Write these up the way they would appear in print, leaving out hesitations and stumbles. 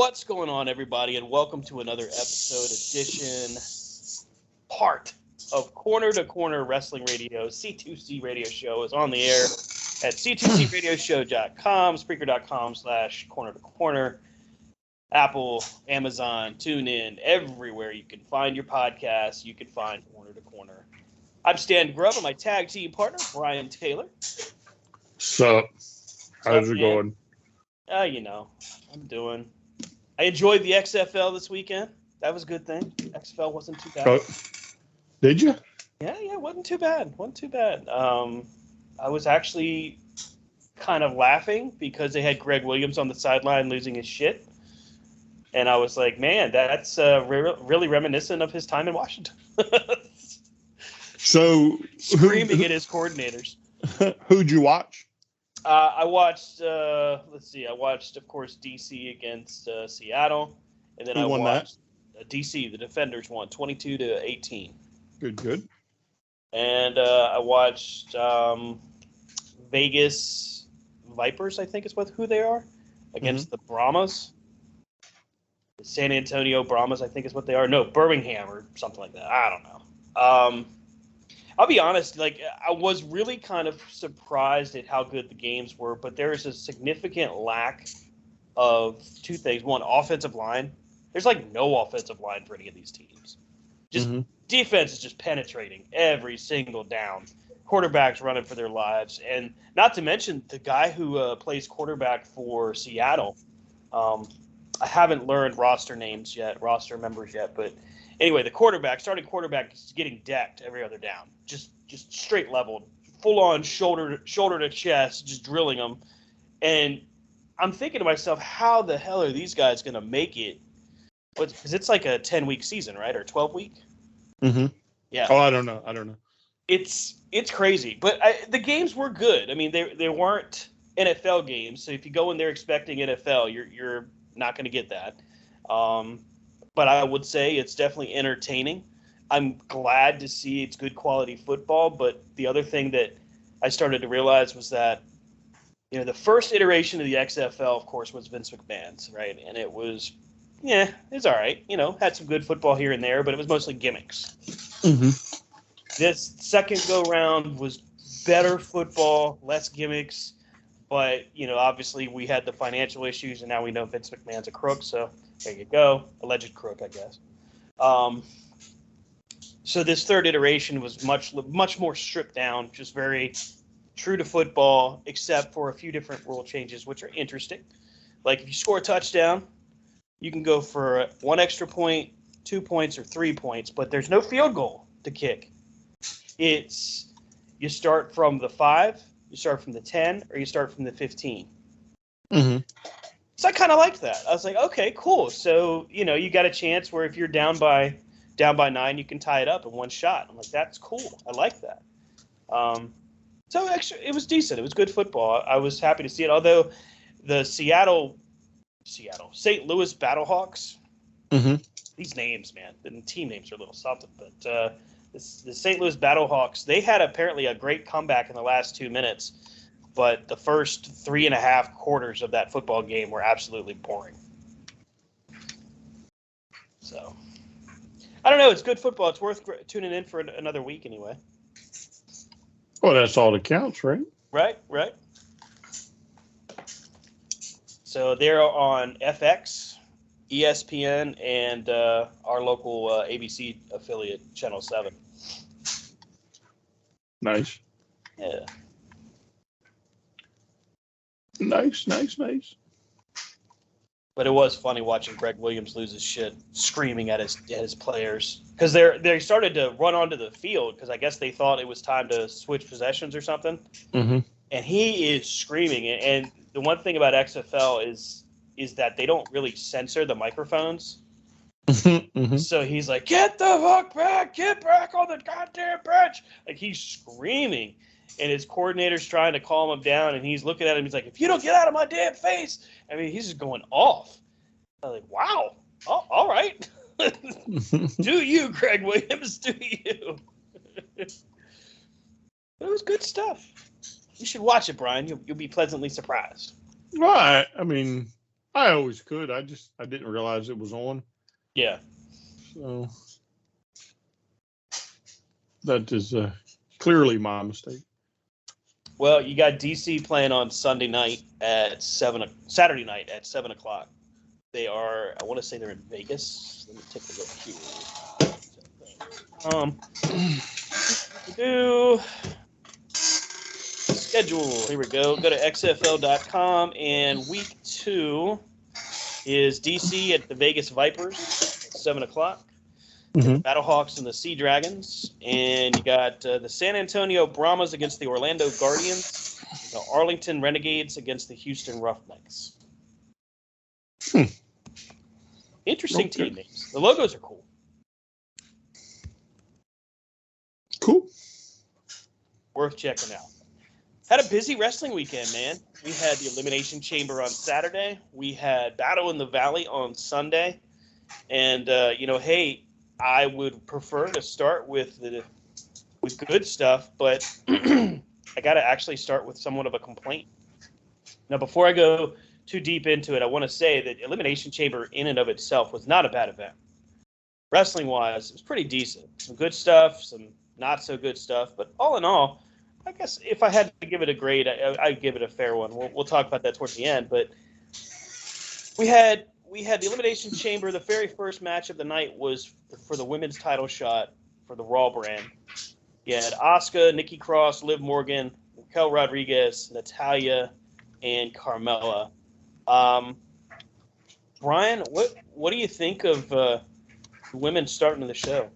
What's going on, everybody, and welcome to another edition, part of Corner to Corner Wrestling Radio. C2C Radio Show is on the air at c2cradioshow.com, Spreaker.com/corner to corner, Apple, Amazon, TuneIn, everywhere you can find your podcast, you can find Corner to Corner. I'm Stan Grubb, and my tag team partner, Brian Taylor. Sup? How's it going? I'm doing. I enjoyed the XFL this weekend. That was a good thing. XFL wasn't too bad. Did you? Yeah, it wasn't too bad. I was actually kind of laughing because they had Greg Williams on the sideline losing his shit. And I was like, man, that's really reminiscent of his time in Washington. So screaming at his coordinators. Who'd you watch? I watched, I watched, of course, DC against Seattle. And then Who won watched DC, the Defenders won 22-18. Good. And I watched Vegas Vipers, I think is who they are, against the Brahmas. The San Antonio Brahmas, I think is what they are. No, Birmingham or something like that. I don't know. I'll be honest, I was really kind of surprised at how good the games were, but there is a significant lack of two things. One, offensive line. There's no offensive line for any of these teams. Just defense is just penetrating every single down. Quarterbacks running for their lives. And not to mention the guy who plays quarterback for Seattle. I haven't learned roster members yet, but anyway, the starting quarterback is getting decked every other down. Just straight leveled, full on shoulder to chest, just drilling them. And I'm thinking to myself, how the hell are these guys going to make it? Because it's like a 10-week season, right? Or 12-week? Mm-hmm. Yeah. Oh, I don't know. It's crazy. But the games were good. I mean, they weren't NFL games. So if you go in there expecting NFL, you're not going to get that. But I would say it's definitely entertaining. I'm glad to see it's good quality football. But the other thing that I started to realize was that, the first iteration of the XFL, of course, was Vince McMahon's, right? And it was, it's all right. Had some good football here and there, but it was mostly gimmicks. Mm-hmm. This second go-round was better football, less gimmicks. But, obviously we had the financial issues, and now we know Vince McMahon's a crook, so there you go. Alleged crook, I guess. So this third iteration was much more stripped down, just very true to football, except for a few different rule changes, which are interesting. Like if you score a touchdown, you can go for 1 extra point, 2 points, or 3 points, but there's no field goal to kick. It's you start from the 5, you start from the 10, or you start from the 15. Mm-hmm. So I kind of liked that. I was like, okay, cool. So, you got a chance where if you're down by 9, you can tie it up in one shot. I'm like, that's cool. I like that. So actually, it was decent. It was good football. I was happy to see it. Although the St. Louis Battlehawks, these names, man, the team names are a little something. But the St. Louis Battlehawks, they had apparently a great comeback in the last 2 minutes. But the first 3.5 quarters of that football game were absolutely boring. So, I don't know. It's good football. It's worth tuning in for another week anyway. Well, that's all that counts, right? Right. So they're on FX, ESPN, and our local ABC affiliate, Channel 7. Nice. Yeah. Nice. But it was funny watching Greg Williams lose his shit, screaming at his players because they started to run onto the field because I guess they thought it was time to switch possessions or something. Mm-hmm. And he is screaming. And the one thing about XFL is that they don't really censor the microphones. Mm-hmm. So he's like, "Get the fuck back! Get back on the goddamn bench!" Like he's screaming. And his coordinator's trying to calm him down, and he's looking at him. He's like, "If you don't get out of my damn face!" I mean, he's just going off. I'm like, "Wow, all right, do you, Greg Williams? Do you?" But it was good stuff. You should watch it, Brian. You'll be pleasantly surprised. Right. I mean, I always could. I didn't realize it was on. Yeah. So that is clearly my mistake. Well, you got DC playing on Saturday night at 7 o'clock. They are, I want to say they're in Vegas. Let me take a look here. Schedule. Here we go. Go to xfl.com, and week 2 is DC at the Vegas Vipers at 7 o'clock. Mm-hmm. The Battlehawks and the Sea Dragons. And you got the San Antonio Brahmas against the Orlando Guardians. The Arlington Renegades against the Houston Roughnecks. Interesting team names. The logos are cool. Cool. Worth checking out. Had a busy wrestling weekend, man. We had the Elimination Chamber on Saturday. We had Battle in the Valley on Sunday. And, hey, I would prefer to start with good stuff, but I got to actually start with somewhat of a complaint. Now, before I go too deep into it, I want to say that Elimination Chamber in and of itself was not a bad event. Wrestling-wise, it was pretty decent. Some good stuff, some not so good stuff, but all in all, I guess if I had to give it a grade, I'd give it a fair one. We'll talk about that towards the end, but we had the Elimination Chamber. The very first match of the night was for the women's title shot for the Raw brand. You had Asuka, Nikki Cross, Liv Morgan, Raquel Rodriguez, Natalya, and Carmella. Brian, what do you think of the women starting the show?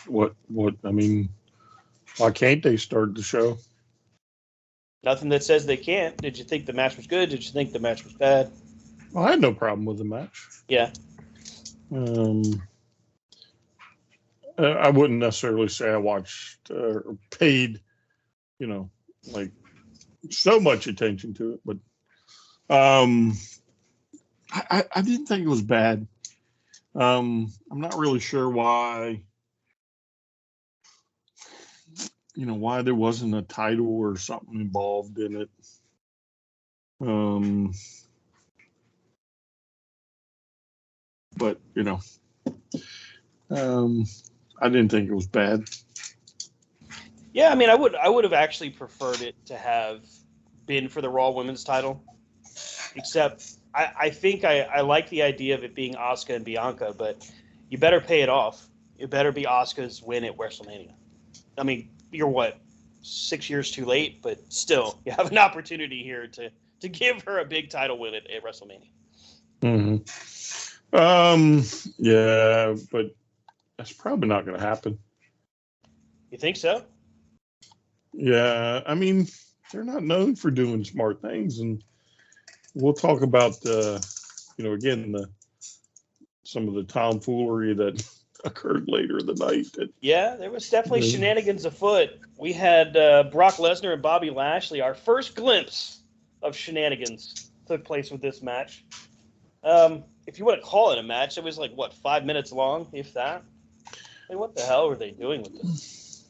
What? I mean, why can't they start the show? Nothing that says they can't. Did you think the match was good? Did you think the match was bad? Well, I had no problem with the match. Yeah. I wouldn't necessarily say I watched or paid, like so much attention to it, but I didn't think it was bad. I'm not really sure why, why there wasn't a title or something involved in it. But I didn't think it was bad. Yeah, I mean, I would have actually preferred it to have been for the Raw Women's title, except I think I like the idea of it being Asuka and Bianca, but you better pay it off. It better be Asuka's win at WrestleMania. I mean, you're 6 years too late, but still, you have an opportunity here to give her a big title win at WrestleMania. Mm-hmm. Yeah, but that's probably not going to happen. You think so? Yeah, I mean, they're not known for doing smart things, and we'll talk about some of the tomfoolery that occurred later in the night. Yeah, there was definitely shenanigans afoot. We had Brock Lesnar and Bobby Lashley. Our first glimpse of shenanigans took place with this match. If you want to call it a match, it was 5 minutes long, if that. I mean, what the hell were they doing with this?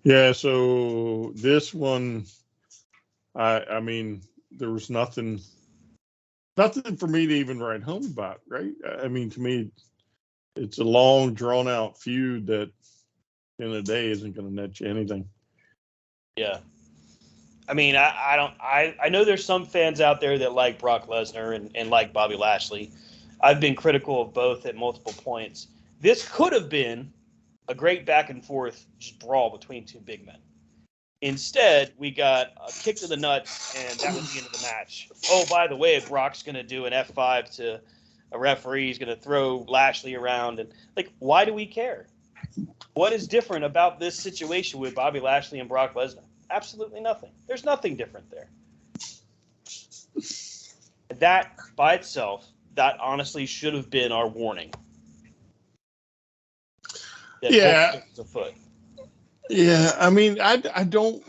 Yeah, so this one, I mean, there was nothing for me to even write home about, right? I mean, to me, it's a long, drawn-out feud that in a day isn't going to net you anything. Yeah. I mean, I know there's some fans out there that like Brock Lesnar and like Bobby Lashley. I've been critical of both at multiple points. This could have been a great back and forth just brawl between two big men. Instead, we got a kick to the nuts, and that was the end of the match. Oh, by the way, Brock's going to do an F5 to a referee. He's going to throw Lashley around. And, why do we care? What is different about this situation with Bobby Lashley and Brock Lesnar? Absolutely nothing. There's nothing different there. That, by itself, that honestly should have been our warning. Yeah. Afoot. Yeah, I mean, I don't...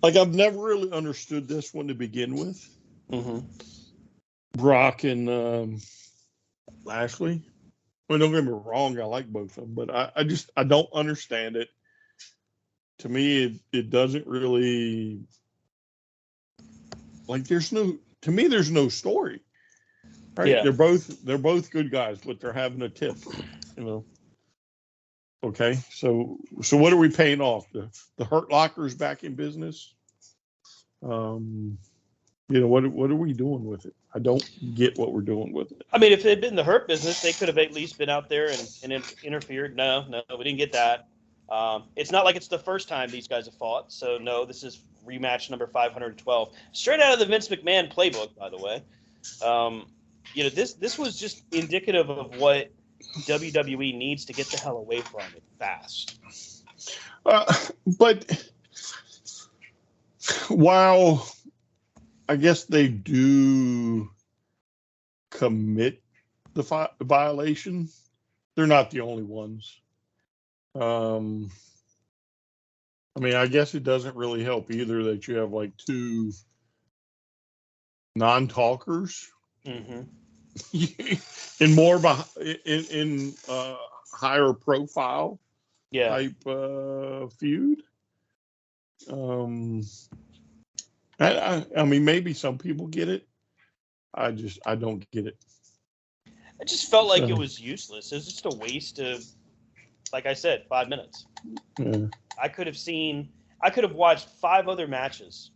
I've never really understood this one to begin with. Mm-hmm. Brock and Lashley. Well, don't get me wrong, I like both of them, but I don't understand it. To me, it doesn't really like there's no story, right? Yeah. They're both good guys, but they're having a tiff, you know. Okay, so what are we paying off? The Hurt Locker's back in business. You know, what are we doing with it? I don't get what we're doing with it. I mean, if it had been the Hurt business, they could have at least been out there and interfered. No, we didn't get that. It's not like it's the first time these guys have fought. So, no, this is rematch number 512. Straight out of the Vince McMahon playbook, by the way. You know, this was just indicative of what WWE needs to get the hell away from it fast. But while I guess they do commit the violation, they're not the only ones. I mean, I guess it doesn't really help either that you have like two non-talkers in more in higher profile type feud. I mean, maybe some people get it. I don't get it. I just felt like it was useless. It was just a waste of, like I said, 5 minutes. Yeah. I could have watched 5 other matches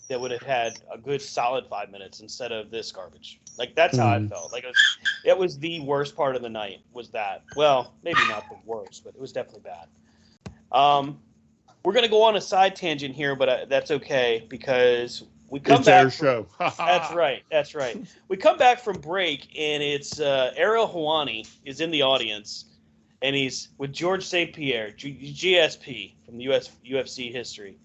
that would have had a good solid 5 minutes instead of this garbage. Like, that's how I felt. Like, it was the worst part of the night was that. Well, maybe not the worst, but it was definitely bad. We're going to go on a side tangent here, but that's okay because we come it's back. It's our show. That's right. We come back from break, and it's Ariel Helwani is in the audience, and he's with George St. Pierre, GSP from the UFC history.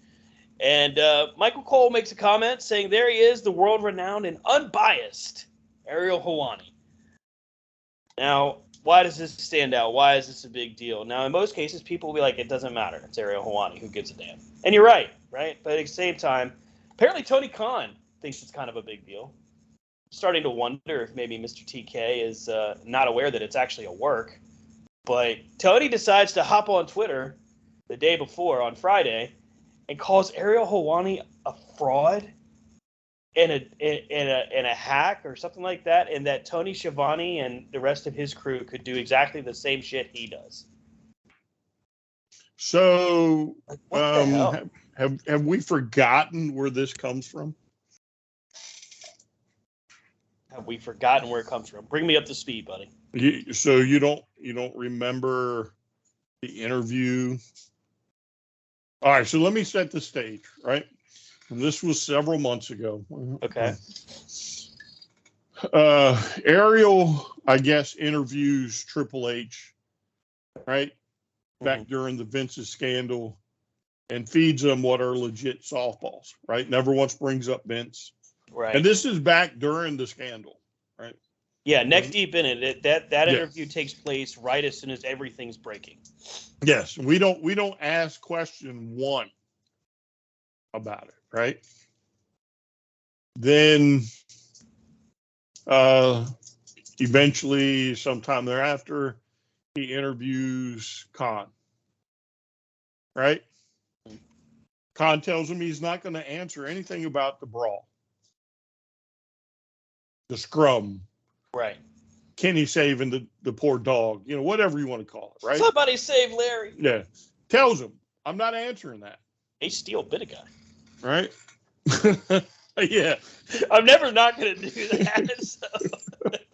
And Michael Cole makes a comment saying, there he is, the world-renowned and unbiased Ariel Helwani. Now, why does this stand out? Why is this a big deal? Now, in most cases, people will be like, it doesn't matter. It's Ariel Helwani. Who gives a damn? And you're right? But at the same time, apparently Tony Khan thinks it's kind of a big deal. I'm starting to wonder if maybe Mr. TK is not aware that it's actually a work. But Tony decides to hop on Twitter the day before, on Friday, and calls Ariel Helwani a fraud and a hack or something like that, and that Tony Schiavone and the rest of his crew could do exactly the same shit he does. So, like, have we forgotten where this comes from? Have we forgotten where it comes from? Bring me up to speed, buddy. So you don't remember the interview? All right, so let me set the stage, right? And this was several months ago. Okay. Ariel, I guess, interviews Triple H, right? Back during the Vince's scandal, and feeds them what are legit softballs, right? Never once brings up Vince. Right. And this is back during the scandal, right? Yeah, neck deep in it. That interview takes place right as soon as everything's breaking. Yes, we don't ask question 1 about it, right? Then eventually, sometime thereafter, he interviews Khan, right? Khan tells him he's not going to answer anything about the brawl, the scrum, right? Kenny saving the poor dog, whatever you want to call it, right? Somebody save Larry. Yeah. Tells him, I'm not answering that. Ace Steel bit a guy. Right? Yeah. I'm never not going to do that.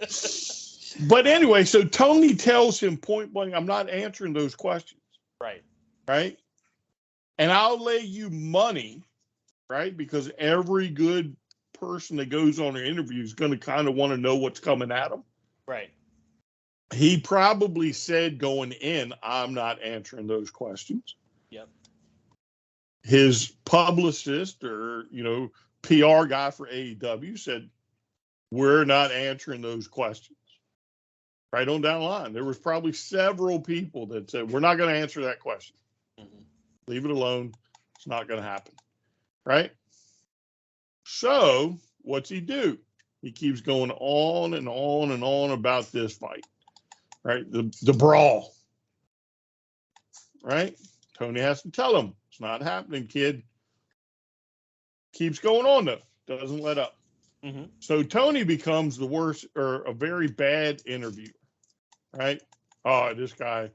So. But anyway, so Tony tells him point blank, I'm not answering those questions. Right. Right? And I'll lay you money, right? Because every good person that goes on an interview is going to kind of want to know what's coming at them. Right. He probably said going in, I'm not answering those questions. Yep. His publicist or, PR guy for AEW said, we're not answering those questions. Right on down the line. There was probably several people that said, we're not going to answer that question. Leave it alone. It's not going to happen. Right? So what's he do? He keeps going on and on and on about this fight, right? The brawl, right? Tony has to tell him, it's not happening, kid. Keeps going on, though. doesn't let up. Mm-hmm. So Tony becomes the worst or a very bad interviewer, right? Oh, this guy,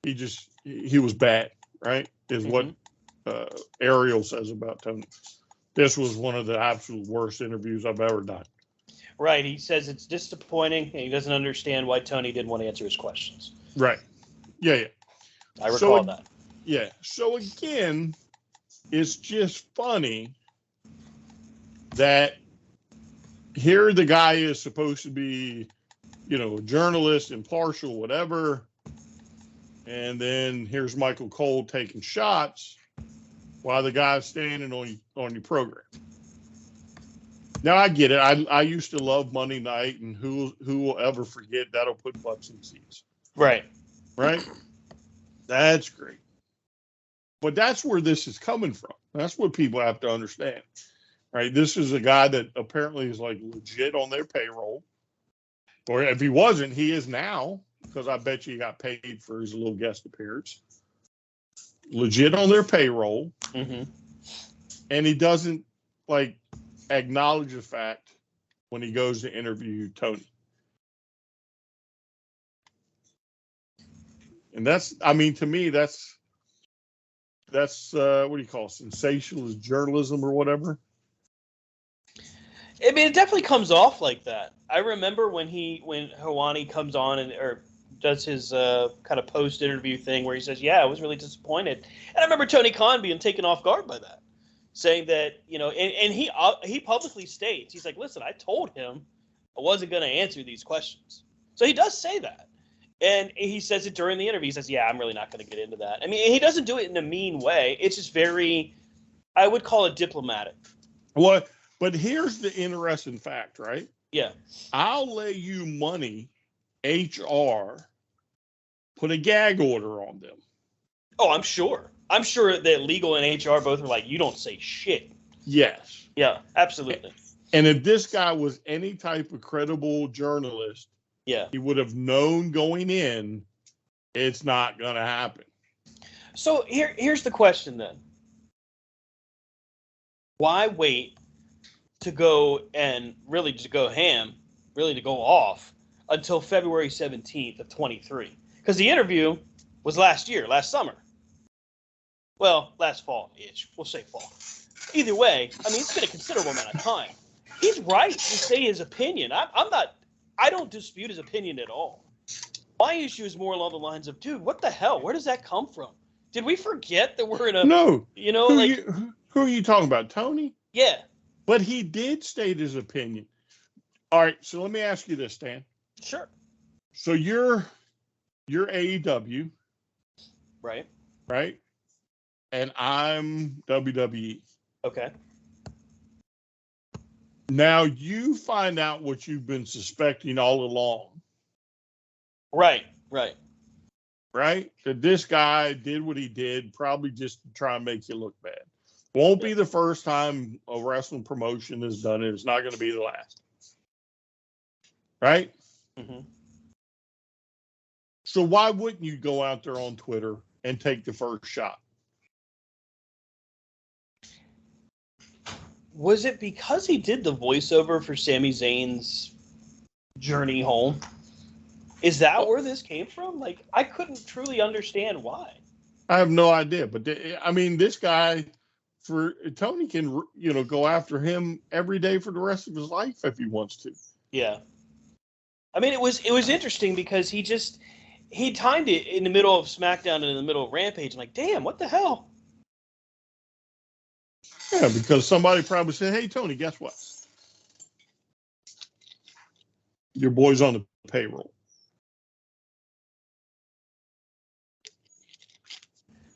he was bad, right? Is what Ariel says about Tony. This was one of the absolute worst interviews I've ever done. Right. He says it's disappointing, and he doesn't understand why Tony didn't want to answer his questions. Right. Yeah. I recall that. Yeah. So again, it's just funny that here the guy is supposed to be, a journalist, impartial, whatever. And then here's Michael Cole taking shots while the guy's standing on your program. Now I get it. I used to love Monday night, and who will ever forget that'll put butts in seats. Right. Right. That's great. But that's where this is coming from. That's what people have to understand. Right. This is a guy that apparently is like legit on their payroll. Or if he wasn't, he is now, because I bet you he got paid for his little guest appearance. Legit on their payroll. Mm-hmm. And he doesn't acknowledge the fact when he goes to interview Tony. And to me, that's what do you call it? Sensationalist journalism or whatever. I mean, it definitely comes off like that. I remember when Helwani comes on or does his kind of post-interview thing where he says, yeah, I was really disappointed. And I remember Tony Khan being taken off guard by that, saying that, and he publicly states, he's like, listen, I told him I wasn't going to answer these questions. So he does say that. And he says it during the interview. He says, yeah, I'm really not going to get into that. I mean, he doesn't do it in a mean way. It's just very, I would call it diplomatic. What? But here's the interesting fact, right? Yeah. I'll lay you money, HR put a gag order on them. Oh, I'm sure. I'm sure that legal and HR both are like, you don't say shit. Yes. Yeah, absolutely. And if this guy was any type of credible journalist, yeah, he would have known going in, it's not going to happen. So here's the question then. Why wait to go and really to go ham, really to go off until February 17th of 23? Because the interview was last summer. Well, last fall-ish. We'll say fall. Either way, I mean, it's been a considerable amount of time. He's right to say his opinion. I don't dispute his opinion at all. My issue is more along the lines of, dude, what the hell? Where does that come from? Did we forget that we're in a... No. Who are you talking about? Tony? Yeah. But he did state his opinion. All right, so let me ask you this, Stan. Sure. So you're AEW. Right. Right? And I'm WWE. Okay. Now you find out what you've been suspecting all along. Right. Right? That this guy did what he did, probably just to try and make you look bad. Won't be the first time a wrestling promotion has done it. It's not going to be the last. Right? Mm-hmm. So why wouldn't you go out there on Twitter and take the first shot? Was it because he did the voiceover for Sami Zayn's journey home? Is that where this came from? I couldn't truly understand why. I have no idea. But, this guy, Tony can, go after him every day for the rest of his life if he wants to. Yeah. I mean, it was interesting because he timed it in the middle of SmackDown and in the middle of Rampage. I'm like, damn, what the hell? Yeah, because somebody probably said, hey, Tony, guess what? Your boy's on the payroll.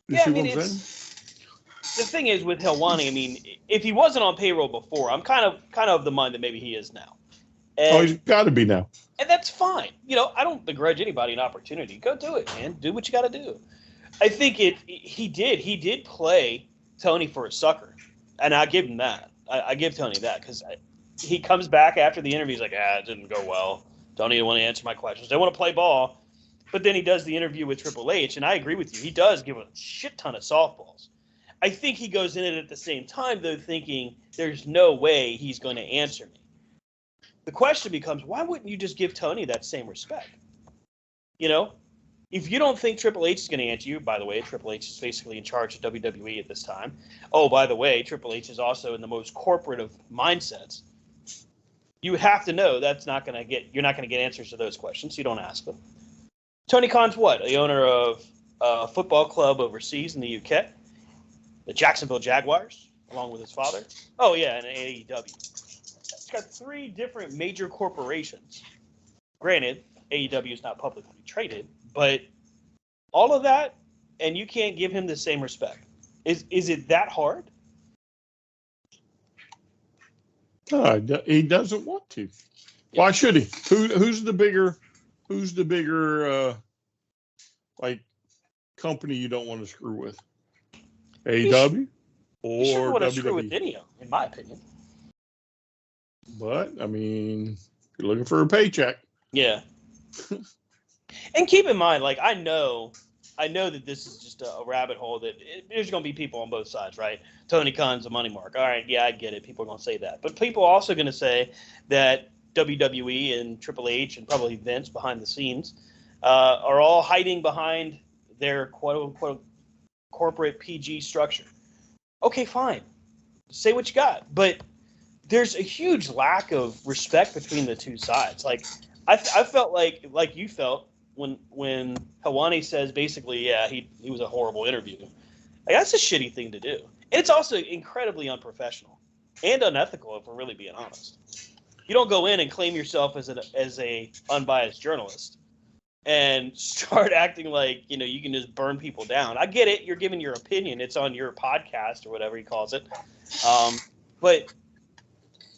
The thing is with Helwani, I mean, if he wasn't on payroll before, I'm kind of the mind that maybe he is now. He's got to be now. And that's fine. I don't begrudge anybody an opportunity. Go do it, man. Do what you got to do. I think he did play Tony for a sucker. And I give him that. I give Tony that because he comes back after the interview. He's like, it didn't go well. Don't even want to answer my questions. They want to play ball. But then he does the interview with Triple H, and I agree with you. He does give a shit ton of softballs. I think he goes in it at the same time, though, thinking there's no way he's going to answer me. The question becomes, why wouldn't you just give Tony that same respect? You know, if you don't think Triple H is going to answer you, by the way, Triple H is basically in charge of WWE at this time. Oh, by the way, Triple H is also in the most corporate of mindsets. You have to know you're not going to get answers to those questions. So you don't ask them. Tony Khan's what? The owner of a football club overseas in the UK, the Jacksonville Jaguars, along with his father. Oh yeah, and AEW. It's got 3 different major corporations. Granted, AEW is not publicly traded, but all of that, and you can't give him the same respect. Is it that hard? No, he doesn't want to. Why should he? Who's the bigger like company you don't want to screw with? AEW or you shouldn't want to WWE? screw with any of them, in my opinion. But I mean, you're looking for a paycheck. Yeah. And keep in mind, like, I know that this is just a rabbit hole that there's going to be people on both sides, right? Tony Khan's a money mark. All right, yeah, I get it. People are going to say that. But people are also going to say that WWE and Triple H and probably Vince behind the scenes are all hiding behind their quote-unquote corporate PG structure. Okay, fine. Say what you got. But there's a huge lack of respect between the two sides. Like, I felt like you felt when Helwani says basically, yeah, he was a horrible interview. Like, that's a shitty thing to do. And it's also incredibly unprofessional and unethical, if we're really being honest. You don't go in and claim yourself as a unbiased journalist and start acting like, you can just burn people down. I get it. You're giving your opinion. It's on your podcast or whatever he calls it. But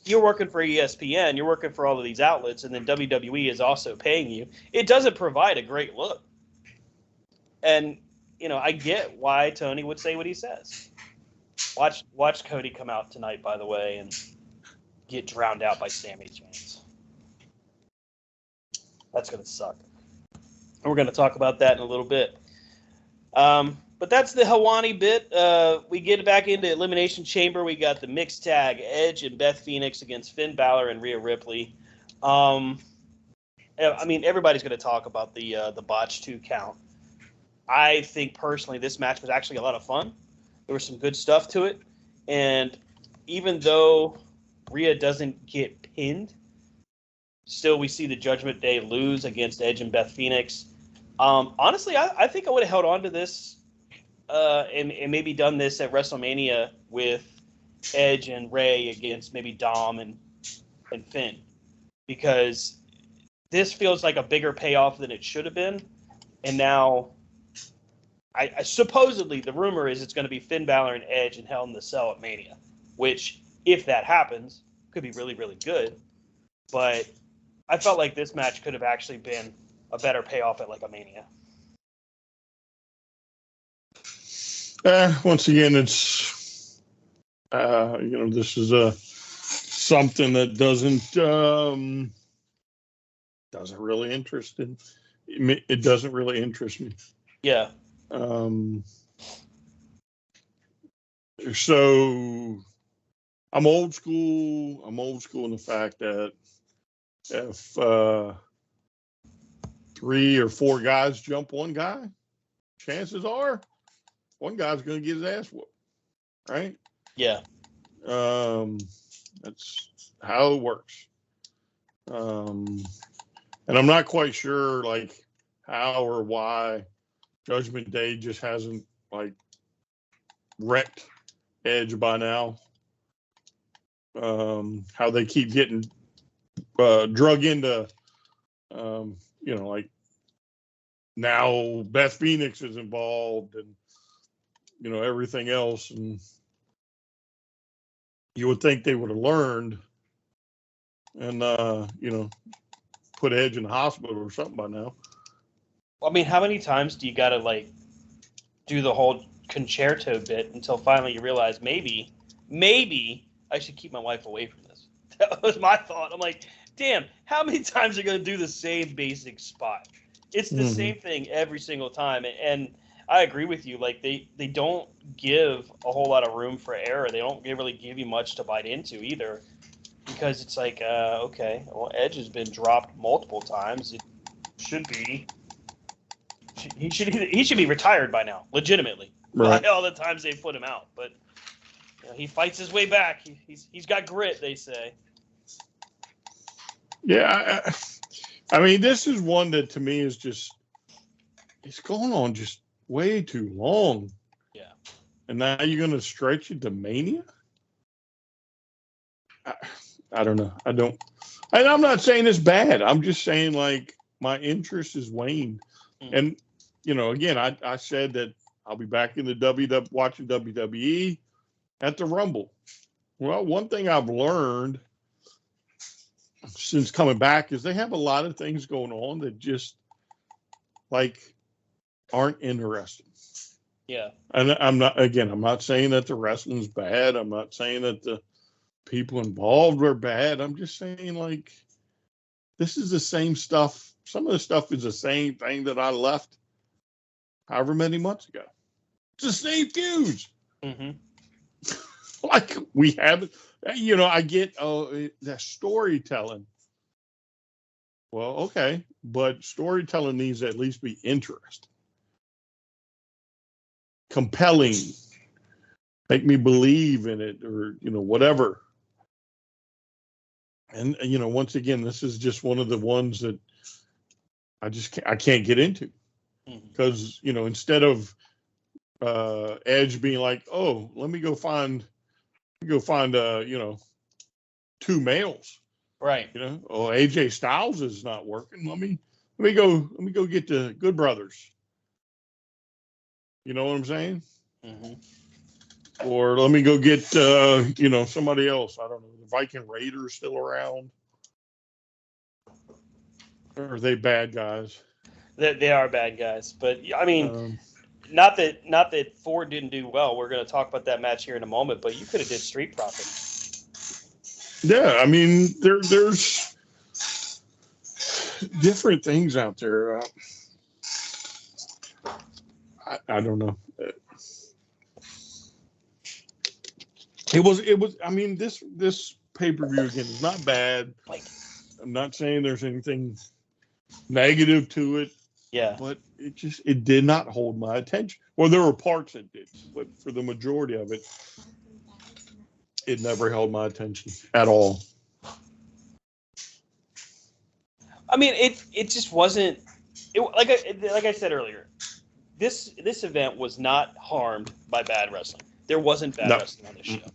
you're working for ESPN, you're working for all of these outlets, and then WWE is also paying you. It doesn't provide a great look. And, I get why Tony would say what he says. Watch Cody come out tonight, by the way, and get drowned out by Sami Zayn. That's going to suck. And we're going to talk about that in a little bit. But that's the Helwani bit. We get back into Elimination Chamber. We got the mixed tag, Edge and Beth Phoenix against Finn Balor and Rhea Ripley. I mean, everybody's going to talk about the botch 2 count. I think personally this match was actually a lot of fun. There was some good stuff to it. And even though Rhea doesn't get pinned, still we see the Judgment Day lose against Edge and Beth Phoenix. Honestly, I think I would have held on to this and maybe done this at WrestleMania with Edge and Rey against maybe Dom and Finn, because this feels like a bigger payoff than it should have been. And now, I supposedly the rumor is it's going to be Finn Balor and Edge in Hell in the Cell at Mania, which, if that happens, could be really, really good. But I felt like this match could have actually been a better payoff at like a Mania. Once again, it's this is something that doesn't really interest me. It doesn't really interest me. Yeah. So I'm old school. I'm old school in the fact that if 3 or 4 guys jump one guy, chances are one guy's going to get his ass whooped, right? Yeah. That's how it works. And I'm not quite sure, like, how or why Judgment Day just hasn't, like, wrecked Edge by now. How they keep getting drug into, like, now Beth Phoenix is involved and, everything else. And you would think they would have learned and, put Edge in the hospital or something by now. I mean, how many times do you got to, like, do the whole concerto bit until finally you realize maybe I should keep my wife away from this? That was my thought. I'm like, damn, how many times are you going to do the same basic spot? It's the same thing every single time. And I agree with you. Like they don't give a whole lot of room for error. They don't really give you much to bite into either, because it's like, okay, well, Edge has been dropped multiple times. It should be he should be retired by now, legitimately. Right. All the times they put him out, but he fights his way back. He's got grit, they say. Yeah, I mean, this is one that to me is just it's going on just way too long. Yeah. And now you're going to stretch it to Mania? I don't know. I don't. And I'm not saying it's bad. I'm just saying, like, my interest is waned. Mm. And, you know, again, I said that I'll be back in the watching WWE at the Rumble. Well, one thing I've learned since coming back is they have a lot of things going on that just, like, aren't interesting. Yeah. And I'm not saying that the wrestling's bad. I'm not saying that the people involved are bad. I'm just saying, like, this is the same stuff. Some of the stuff is the same thing that I left however many months ago. It's the same feuds. Mm-hmm. Like, we haven't, you know, I get that storytelling. Well, okay, but storytelling needs to at least be interesting, compelling, make me believe in it, or, you know, whatever. And, you know, once again, this is just one of the ones that I can't get into, because, you know, instead of Edge being like, oh, let me go find you know, two males, Right. you know, oh, AJ Styles is not working. Let me go get the Good Brothers. You know what I'm saying? Mm-hmm. Or let me go get you know, somebody else. I don't know. The Viking Raiders still around? Or are they bad guys? They are bad guys, but I mean, not that Ford didn't do well. We're going to talk about that match here in a moment, but you could have did Street Profit. Yeah, I mean, there's different things out there. I don't know. It was. I mean, this pay-per-view again is not bad. I'm not saying there's anything negative to it. Yeah. But it did not hold my attention. Well, there were parts that did, but for the majority of it, it never held my attention at all. I mean, it just wasn't. Like I said earlier, this event was not harmed by bad wrestling. There wasn't bad wrestling on this show. It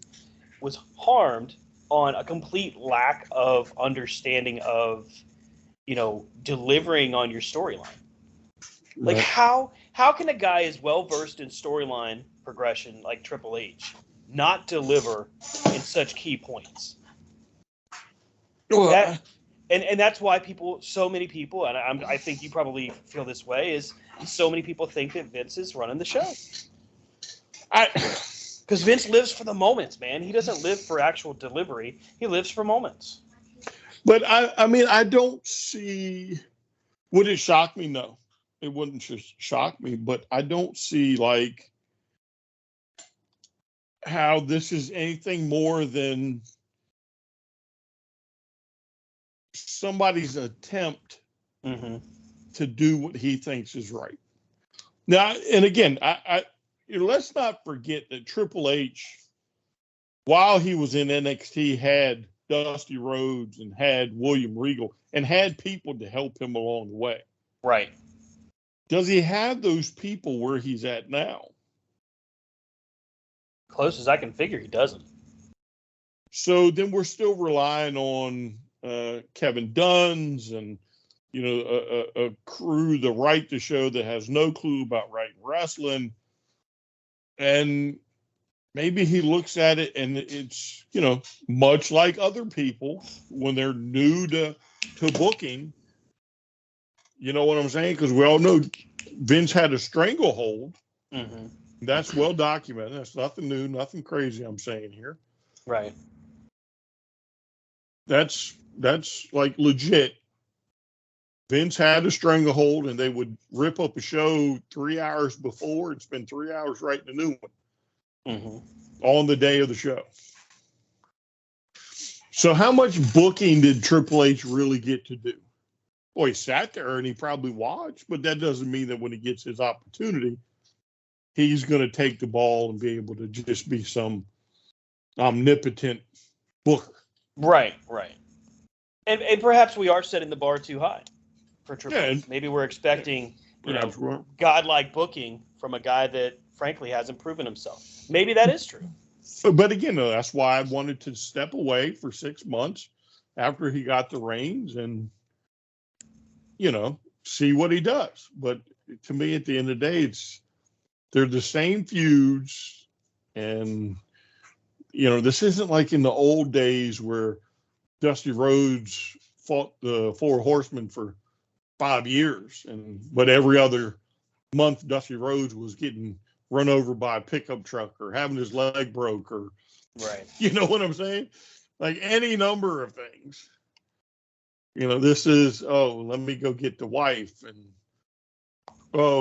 was harmed on a complete lack of understanding of, you know, delivering on your storyline. Like, how can a guy as well versed in storyline progression like Triple H not deliver in such key points? Well, and that's why so many people, and I think you probably feel this way, is so many people think that Vince is running the show. Because Vince lives for the moments, man. He doesn't live for actual delivery. He lives for moments. But I mean, I don't see. Would it shock me? No, it wouldn't just shock me. But I don't see, like, how this is anything more than somebody's attempt to do what he thinks is right. Now, and again, let's not forget that Triple H, while he was in NXT, had Dusty Rhodes and had William Regal and had people to help him along the way. Right. Does he have those people where he's at now? Close as I can figure, he doesn't. So then we're still relying on Kevin Dunn's and, you know, a crew, the right to show that has no clue about writing wrestling. And maybe he looks at it and it's, you know, much like other people when they're new to booking. You know what I'm saying? Because we all know Vince had a stranglehold. Mm-hmm. That's well documented. That's nothing new, nothing crazy I'm saying here. Right. That's like legit. Vince had a stranglehold, and they would rip up a show 3 hours before and spend 3 hours writing a new one on the day of the show. So how much booking did Triple H really get to do? Well, he sat there and he probably watched, but that doesn't mean that when he gets his opportunity, he's going to take the ball and be able to just be some omnipotent booker. Right. And perhaps we are setting the bar too high for Triple H. Maybe we're expecting, godlike booking from a guy that, frankly, hasn't proven himself. Maybe that is true. But again, that's why I wanted to step away for 6 months after he got the reins and, see what he does. But to me, at the end of the day, they're the same feuds. And, this isn't like in the old days where Dusty Rhodes fought the Four Horsemen for 5 years. But every other month, Dusty Rhodes was getting run over by a pickup truck or having his leg broke or, right. You know what I'm saying? Like any number of things. This is, let me go get the wife. And,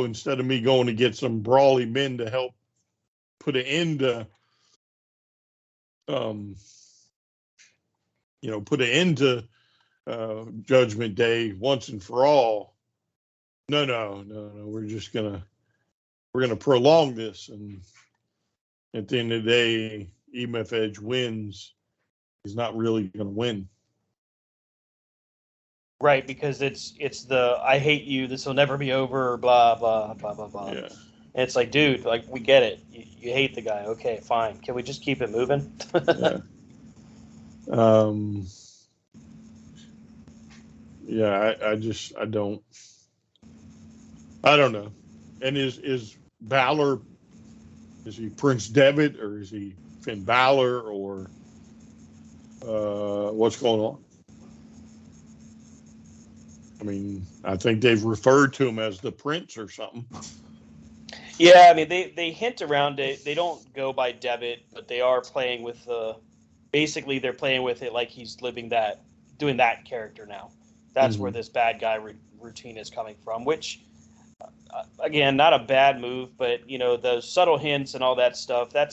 instead of me going to get some brawly men to help put an end to, Judgment Day once and for all. No. We're going to prolong this. And at the end of the day, even if Edge wins, he's not really going to win. Right, because it's the I hate you, this will never be over, blah blah blah blah blah. Yeah. And it's like, dude, like we get it. You hate the guy. Okay, fine. Can we just keep it moving? Yeah. I don't know. And is Balor, is he Prince Devitt or is he Finn Balor or what's going on? I mean, I think they've referred to him as the Prince or something. Yeah, I mean, they hint around it. They don't go by Devitt, but they are playing with basically they're playing with it like he's doing that character now. That's where this bad guy routine is coming from, which, again, not a bad move, but, those subtle hints and all that stuff, I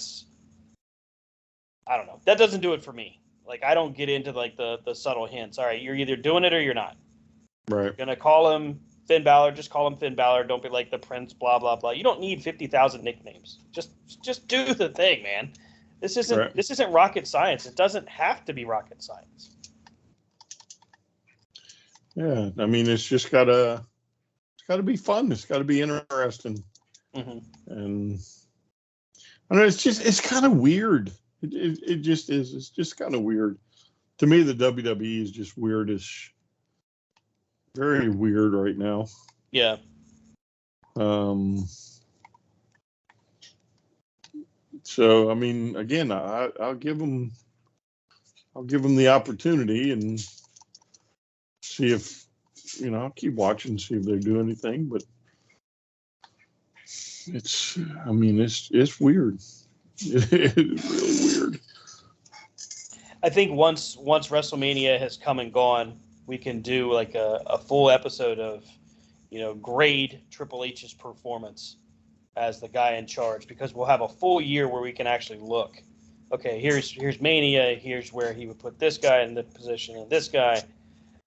don't know. That doesn't do it for me. Like, I don't get into, like, the subtle hints. All right, you're either doing it or you're not. Right. You're going to call him Finn Balor, just call him Finn Balor. Don't be like the Prince, blah, blah, blah. You don't need 50,000 nicknames. Just do the thing, man. This isn't rocket science. It doesn't have to be rocket science. Yeah, I mean, it's just gotta be fun. It's gotta be interesting. And I know it's kind of weird. It just is. It's just kind of weird. To me, the WWE is just weirdish. Very weird right now. Yeah. So I mean, again, I'll give them the opportunity and see if I'll keep watching, see if they do anything. But it's weird. It's really weird. I think once WrestleMania has come and gone, we can do like a full episode of, grade Triple H's performance as the guy in charge, because we'll have a full year where we can actually look. Okay, here's Mania. Here's where he would put this guy in the position and this guy.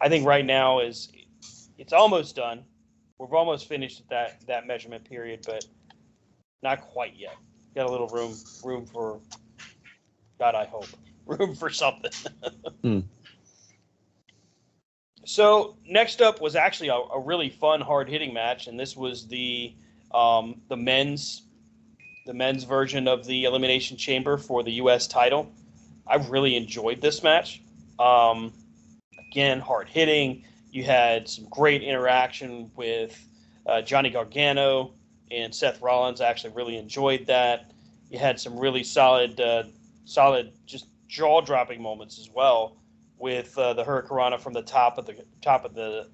I think right now it's almost done. We've almost finished that measurement period, but not quite yet. Got a little room for, God, I hope, room for something. So next up was actually a really fun, hard-hitting match, and this was the men's version of the Elimination Chamber for the U.S. title. I really enjoyed this match. Again, hard-hitting. You had some great interaction with Johnny Gargano and Seth Rollins. I actually really enjoyed that. You had some really solid, just jaw-dropping moments as well, with the Hurricanrana from the top of the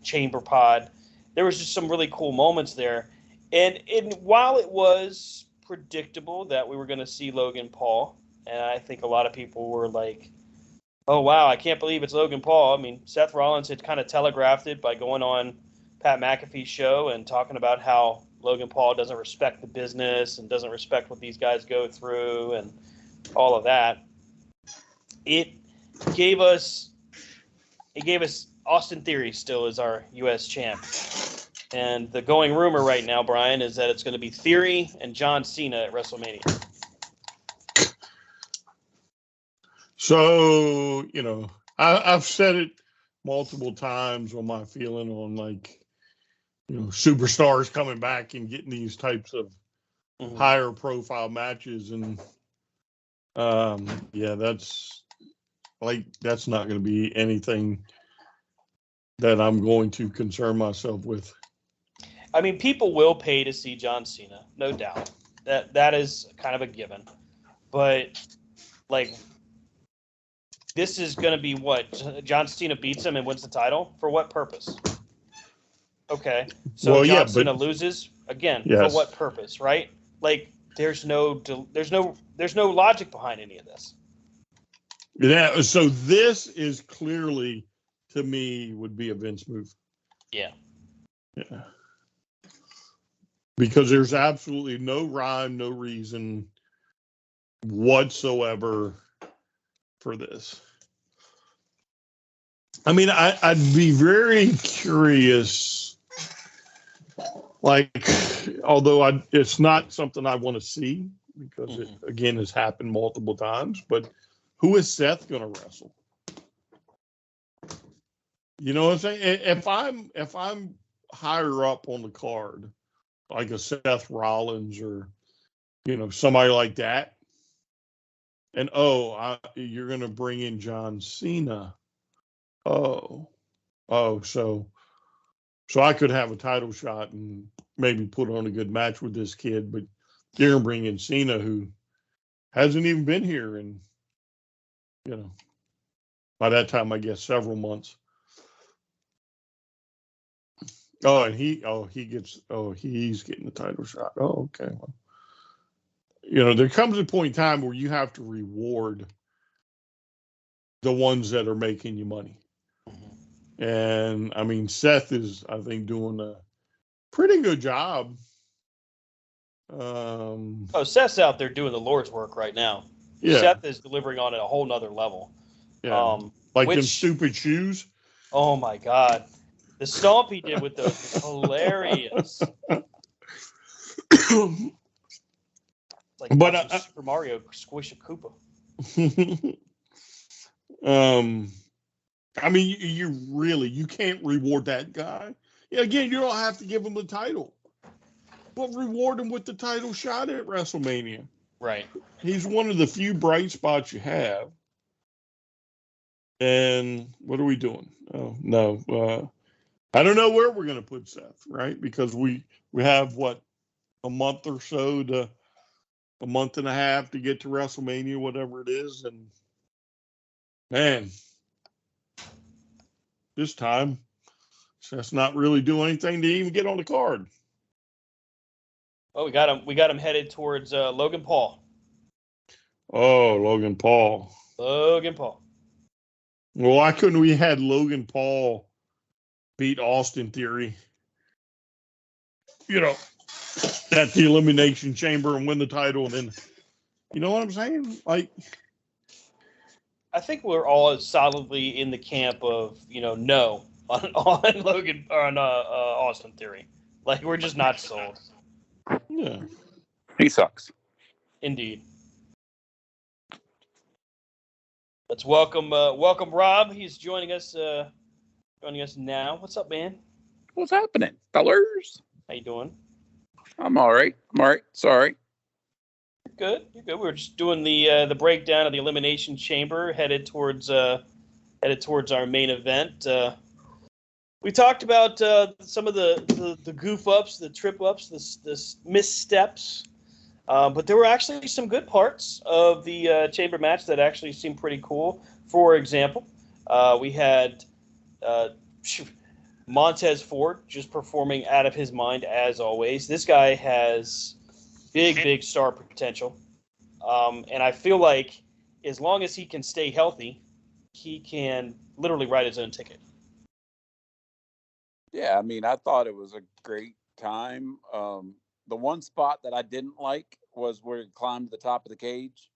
chamber pod. There was just some really cool moments there. And while it was predictable that we were going to see Logan Paul, and I think a lot of people were like, Oh, wow. I can't believe it's Logan Paul. I mean, Seth Rollins had kind of telegraphed it by going on Pat McAfee's show and talking about how Logan Paul doesn't respect the business and doesn't respect what these guys go through and all of that. It gave us Austin Theory still as our U.S. champ. And the going rumor right now, Brian, is that it's going to be Theory and John Cena at WrestleMania. So, I've said it multiple times on my feeling on, like, superstars coming back and getting these types of higher profile matches. And, that's not going to be anything that I'm going to concern myself with. I mean, people will pay to see John Cena, no doubt. That is kind of a given. But, like, this is going to be what? John Cena beats him and wins the title? For what purpose? Okay. So John Cena loses again. Yes. For what purpose, right? Like, there's no logic behind any of this. Yeah, so this is clearly, to me, would be a Vince move. Yeah. Yeah. Because there's absolutely no rhyme, no reason whatsoever for this. I mean, I'd be very curious, like, although it's not something I want to see because it, again, has happened multiple times, but who is Seth going to wrestle? You know what I'm saying? If I'm higher up on the card, like a Seth Rollins or, somebody like that, and you're going to bring in John Cena. So I could have a title shot and maybe put on a good match with this kid, but you're going to bring in Cena, who hasn't even been here in, by that time, I guess, several months. He's getting the title shot. Oh, okay. Well, there comes a point in time where you have to reward the ones that are making you money. And I mean, Seth is, I think, doing a pretty good job. Seth's out there doing the Lord's work right now. Yeah. Seth is delivering on a whole nother level. Yeah. Them stupid shoes. Oh my God. The stomp he did with those was hilarious. Like Super Mario squish a Koopa. I mean, you can't reward that guy. Yeah, again, you don't have to give him the title, but reward him with the title shot at WrestleMania. Right. He's one of the few bright spots you have. And what are we doing? Oh, no. I don't know where we're going to put Seth, right? Because we have, a month or so to a month and a half to get to WrestleMania, whatever it is. And, man, this time, Seth's not really doing anything to even get on the card. Oh, we got him headed towards Logan Paul. Oh, Logan Paul. Logan Paul. Well, why couldn't we had Logan Paul beat Austin Theory, at the Elimination Chamber and win the title? And then, you know what I'm saying? Like, I think we're all solidly in the camp of, no on Logan, on Austin Theory. Like, we're just not sold. Yeah. He sucks. Indeed. Let's welcome Rob. He's joining us now. What's up, man? What's happening, fellers? How you doing? I'm all right. Sorry. You're good. We were just doing the breakdown of the Elimination Chamber, headed towards our main event. We talked about some of the goof ups, the trip ups, the missteps. But there were actually some good parts of the chamber match that actually seemed pretty cool. For example, we had Montez Ford just performing out of his mind as always. This guy has big star potential. And I feel like as long as he can stay healthy, he can literally write his own ticket. Yeah, I mean, I thought it was a great time. The one spot that I didn't like was where he climbed to the top of the cage.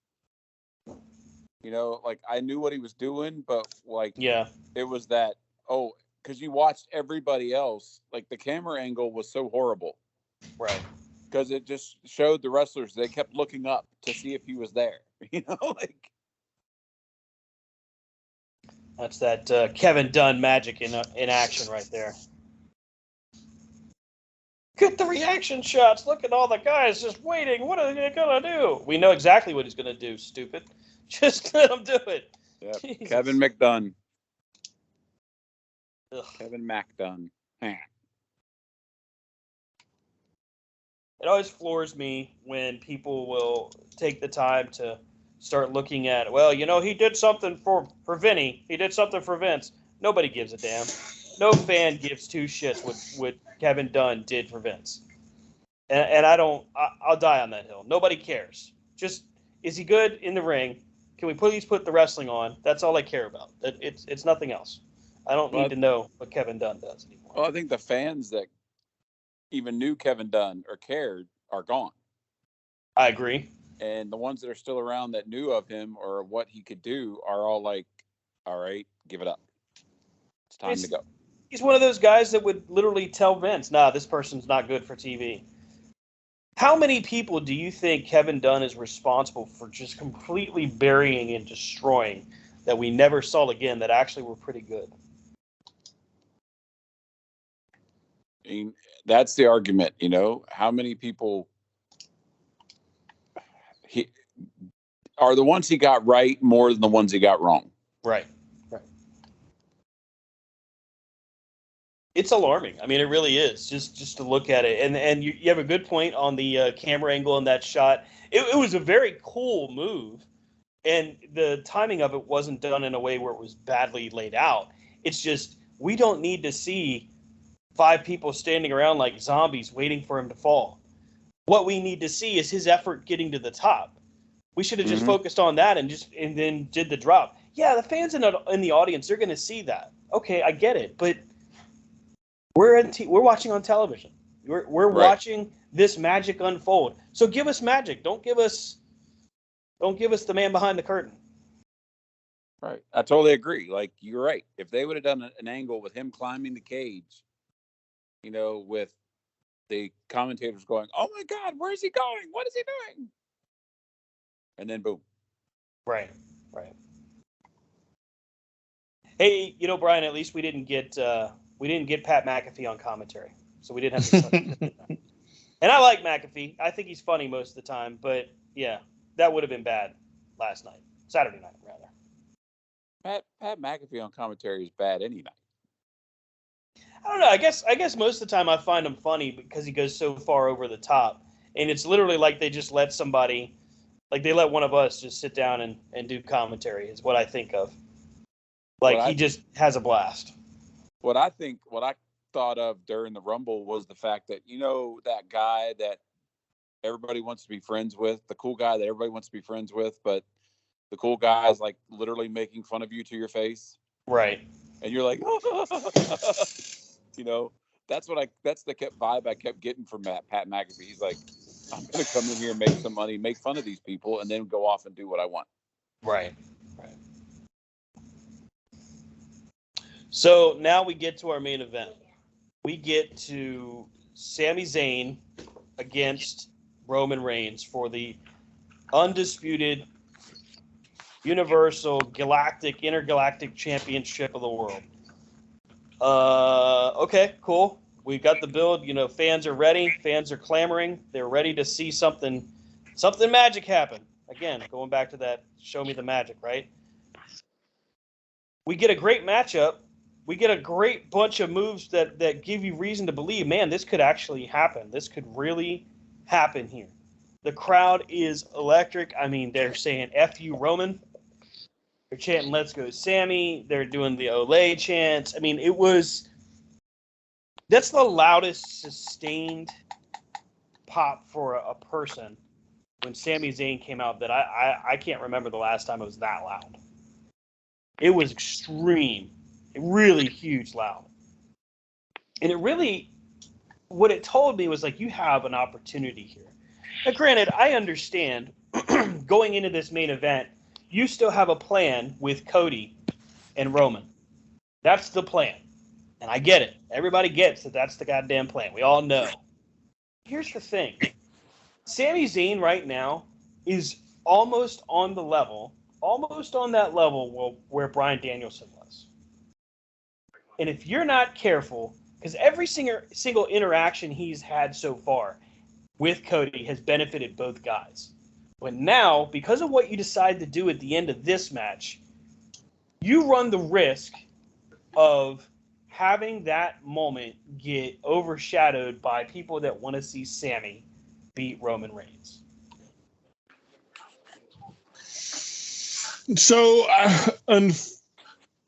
You know, like I knew what he was doing, but like, Yeah, it was that, because you watched everybody else, like the camera angle was so horrible right. because it just showed the wrestlers, they kept looking up to see if he was there. You know, like, That's that Kevin Dunn magic in action right there. Get the reaction shots. Look at all the guys just waiting. What are they going to do? We know exactly what he's going to do, stupid. Just let him do it. yeah, Jesus. Kevin McDunn. Ugh. Kevin McDunn. It always floors me when people will take the time to start looking at, well, you know, he did something for Vinny. He did something for Vince. Nobody gives a damn. No fan gives two shits what Kevin Dunn did for Vince. And I'll die on that hill. Nobody cares. Just, is he good in the ring? Can we please put the wrestling on? That's all I care about. It's nothing else. I don't need to know what Kevin Dunn does anymore. Well, I think the fans that even knew Kevin Dunn or cared are gone. I agree. And the ones that are still around that knew of him or what he could do are all like, all right, give it up. It's time to go. He's one of those guys that would literally tell Vince, nah, this person's not good for TV. How many people do you think Kevin Dunn is responsible for just completely burying and destroying that we never saw again that actually were pretty good? I mean, that's the argument, you know. How many people are the ones he got right more than the ones he got wrong? Right. It's alarming. I mean, it really is. Just to look at it, and you have a good point on the camera angle in that shot. It was a very cool move, and the timing of it wasn't done in a way where it was badly laid out. It's just we don't need to see 5 people standing around like zombies waiting for him to fall. What we need to see is his effort getting to the top. We should have just focused on that and then did the drop. Yeah, the fans in the audience, they're going to see that. Okay, I get it, but we're watching on television. We're watching this magic unfold. So give us magic. Don't give us the man behind the curtain. Right. I totally agree. Like, you're right. If they would have done an angle with him climbing the cage, you know, with the commentators going, "Oh my God, where is he going? What is he doing?" And then boom. Right. Hey, you know, Brian, at least we didn't get Pat McAfee on commentary, so we didn't have to. And I like McAfee. I think he's funny most of the time, but yeah, that would have been bad Saturday night rather. Pat McAfee on commentary is bad any night. I don't know. I guess most of the time I find him funny because he goes so far over the top, and it's literally like they just let somebody, like they let one of us just sit down and do commentary. Is what I think of. Like he just has a blast. What I thought of during the Rumble was the fact that, you know, that guy that everybody wants to be friends with, the cool guy that everybody wants to be friends with, but the cool guy is like literally making fun of you to your face. Right. And you're like, you know, that's the vibe I kept getting from Pat McAfee. He's like, I'm going to come in here and make some money, make fun of these people, and then go off and do what I want. Right. So now we get to our main event. We get to Sami Zayn against Roman Reigns for the undisputed Universal Intergalactic Championship of the world. Okay, cool. We got the build. You know, fans are ready. Fans are clamoring. They're ready to see something magic happen. Again, going back to that, show me the magic, right? We get a great matchup. We get a great bunch of moves that give you reason to believe, man, this could actually happen. This could really happen here. The crowd is electric. I mean, they're saying F you, Roman. They're chanting, let's go, Sami. They're doing the Olay chants. I mean, that's the loudest sustained pop for a person when Sami Zayn came out that I can't remember the last time it was that loud. It was extreme, really huge, loud. And it really, what it told me was like, you have an opportunity here. Now, granted, I understand going into this main event, you still have a plan with Cody and Roman. That's the plan. And I get it. Everybody gets that that's the goddamn plan. We all know. Here's the thing. Sami Zayn right now is almost on that level where Bryan Danielson was. And if you're not careful, because every single interaction he's had so far with Cody has benefited both guys. But now, because of what you decide to do at the end of this match, you run the risk of having that moment get overshadowed by people that want to see Sami beat Roman Reigns. So,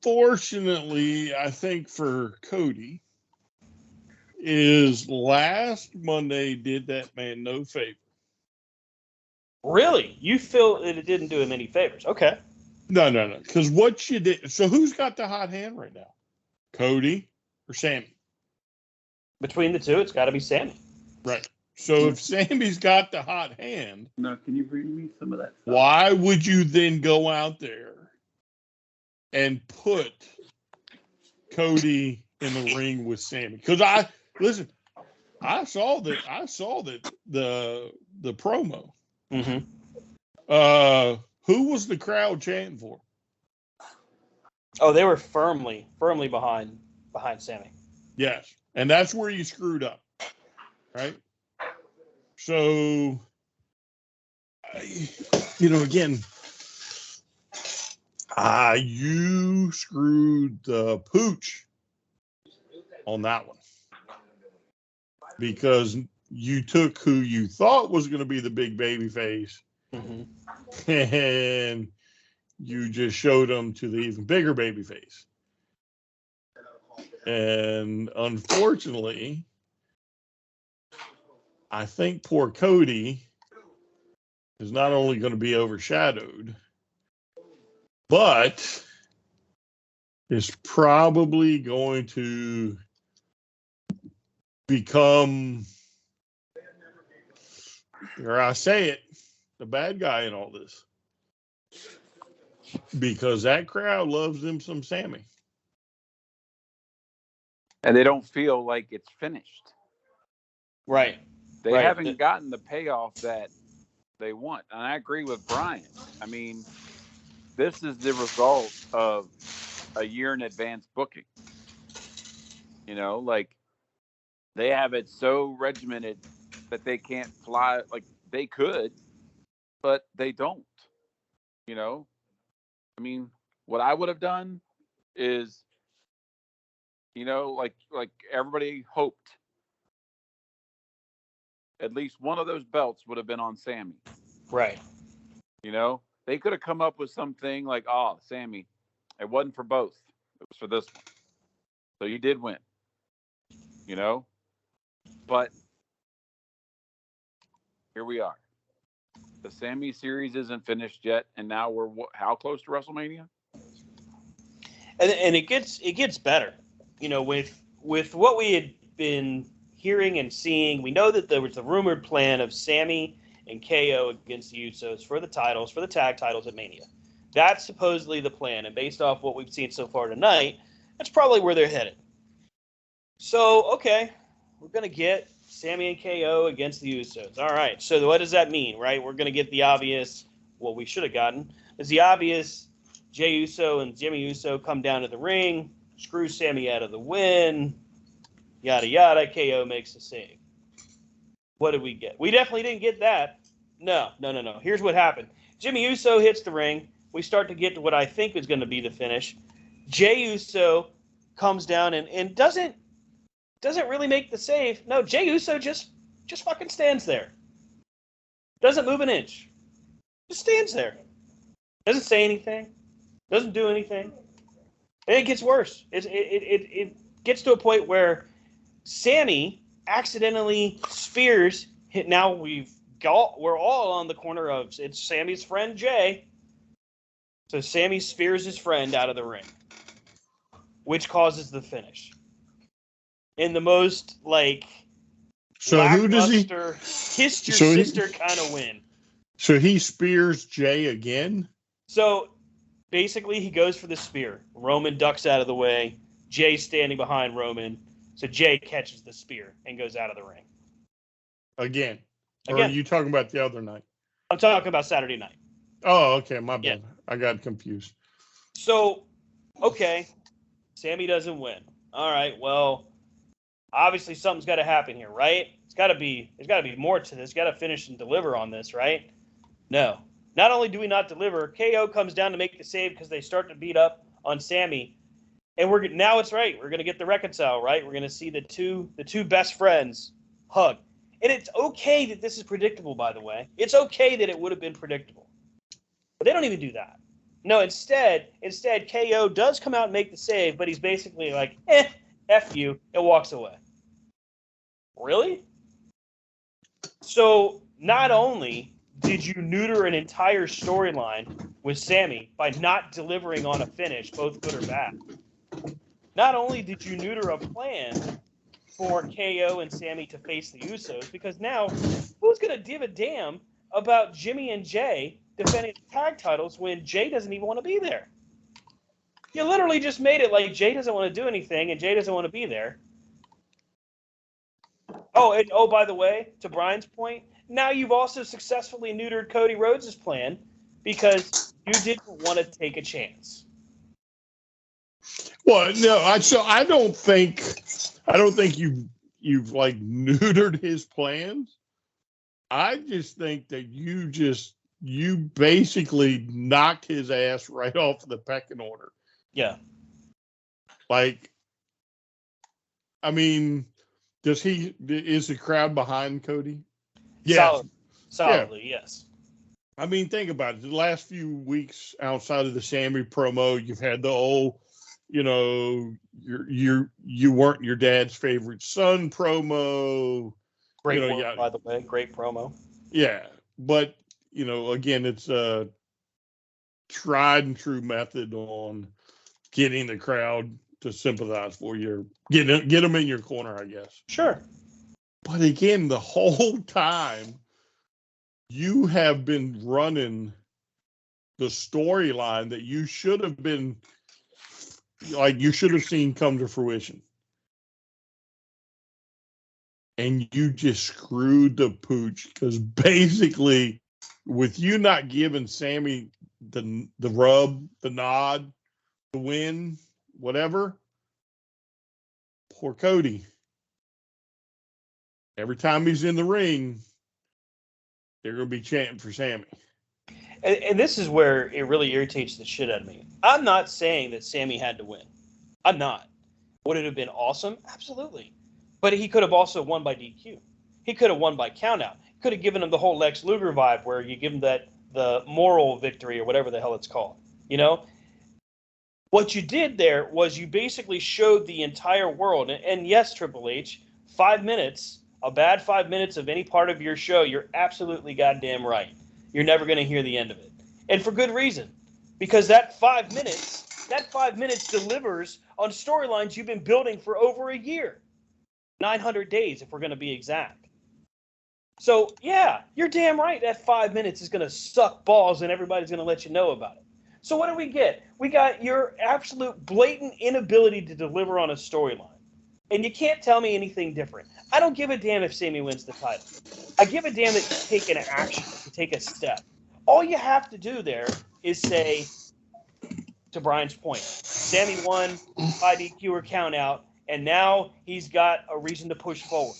unfortunately, I think for Cody, is last Monday did that man no favor. Really? You feel that it didn't do him any favors? Okay. No. Because what you did. So, who's got the hot hand right now? Cody or Sami? Between the two, it's got to be Sami. Right. So if Sami's got the hot hand, no, can you bring me some of that stuff? Why would you then go out there and put Cody in the ring with Sami? Because I saw that the promo. Mm-hmm. Who was the crowd chanting for? Oh, they were firmly behind Sami. Yes, and that's where you screwed up, right? So, again, you screwed the pooch on that one because you took who you thought was going to be the big baby face, and you just showed them to the even bigger baby face. And unfortunately, I think poor Cody is not only going to be overshadowed, but is probably going to become, dare I say it, the bad guy in all this. Because that crowd loves them some Sami. And they don't feel like it's finished. Right. They haven't gotten the payoff that they want. And I agree with Brian. I mean, this is the result of a year in advance booking. Like they have it so regimented that they can't fly. Like they could, but they don't. I mean, what I would have done is, like everybody hoped at least one of those belts would have been on Sami. Right. They could have come up with something like, oh, Sami, it wasn't for both. It was for this one. So you did win. But here we are. The Sami series isn't finished yet, and now we're how close to WrestleMania? And it gets better. With what we had been hearing and seeing, we know that there was the rumored plan of Sami and KO against the Usos for the tag titles at Mania. That's supposedly the plan, and based off what we've seen so far tonight, that's probably where they're headed. So, okay, we're going to get Sami and KO against the Usos. All right, so what does that mean, right? We're going to get the obvious, what we should have gotten, is the obvious Jey Uso and Jimmy Uso come down to the ring, screw Sami out of the win, yada, yada, KO makes the save. What did we get? We definitely didn't get that. No. Here's what happened. Jimmy Uso hits the ring. We start to get to what I think is going to be the finish. Jey Uso comes down and doesn't really make the save. No, Jey Uso just fucking stands there. Doesn't move an inch. Just stands there. Doesn't say anything. Doesn't do anything. And it gets worse. It gets to a point where Sami accidentally spears. Now we're all on the corner of it's Sami's friend Jay. So Sami spears his friend out of the ring, which causes the finish. In the most, like, So who does he? kiss your sister kind of win. So he spears Jay again? So basically he goes for the spear. Roman ducks out of the way. Jay's standing behind Roman. So Jay catches the spear and goes out of the ring. Again. Or are you talking about the other night? I'm talking about Saturday night. Oh, okay. My bad. Yeah. I got confused. So, okay. Sami doesn't win. All right. Well, obviously something's got to happen here, right? There's got to be more to this. Got to finish and deliver on this, right? No. Not only do we not deliver, KO comes down to make the save because they start to beat up on Sami. And now it's right. We're going to get the reconcile, right? We're going to see the two best friends hug. And it's okay that this is predictable, by the way. It's okay that it would have been predictable. But they don't even do that. No, instead, KO does come out and make the save, but he's basically like, F you, and walks away. Really? So not only did you neuter an entire storyline with Sami by not delivering on a finish, both good or bad, not only did you neuter a plan for KO and Sami to face the Usos, because now who's going to give a damn about Jimmy and Jay defending tag titles when Jay doesn't even want to be there? You literally just made it like Jay doesn't want to do anything and Jay doesn't want to be there. Oh, by the way, to Brian's point, now you've also successfully neutered Cody Rhodes' plan because you didn't want to take a chance. Well, no, I don't think you've like neutered his plans. I just think that you basically knocked his ass right off the pecking order. Yeah. Like, I mean, is the crowd behind Cody? Yes. Solidly, yes. I mean, think about it. The last few weeks outside of the Sami promo, you've had the whole, you weren't your dad's favorite son promo. Great work, by the way. Great promo. Yeah. But, again, it's a tried and true method on getting the crowd to sympathize for you. Get them in your corner, I guess. Sure. But again, the whole time you have been running the storyline that you should have seen come to fruition. And you just screwed the pooch because basically with you not giving Sami the rub, the nod, the win, whatever, poor Cody. Every time he's in the ring, they're going to be chanting for Sami. And this is where it really irritates the shit out of me. I'm not saying that Sami had to win. I'm not. Would it have been awesome? Absolutely. But he could have also won by DQ. He could have won by countout. Could have given him the whole Lex Luger vibe where you give him the moral victory or whatever the hell it's called. What you did there was you basically showed the entire world. And yes, Triple H, 5 minutes, a bad 5 minutes of any part of your show, you're absolutely goddamn right. You're never going to hear the end of it. And for good reason. Because that 5 minutes delivers on storylines you've been building for over a year. 900 days, if we're going to be exact. So, yeah, you're damn right. That 5 minutes is going to suck balls and everybody's going to let you know about it. So what do we get? We got your absolute blatant inability to deliver on a storyline. And you can't tell me anything different. I don't give a damn if Sami wins the title. I give a damn that you take an action, you take a step. All you have to do there is say, to Brian's point, Sami won by DQ or count out, and now he's got a reason to push forward.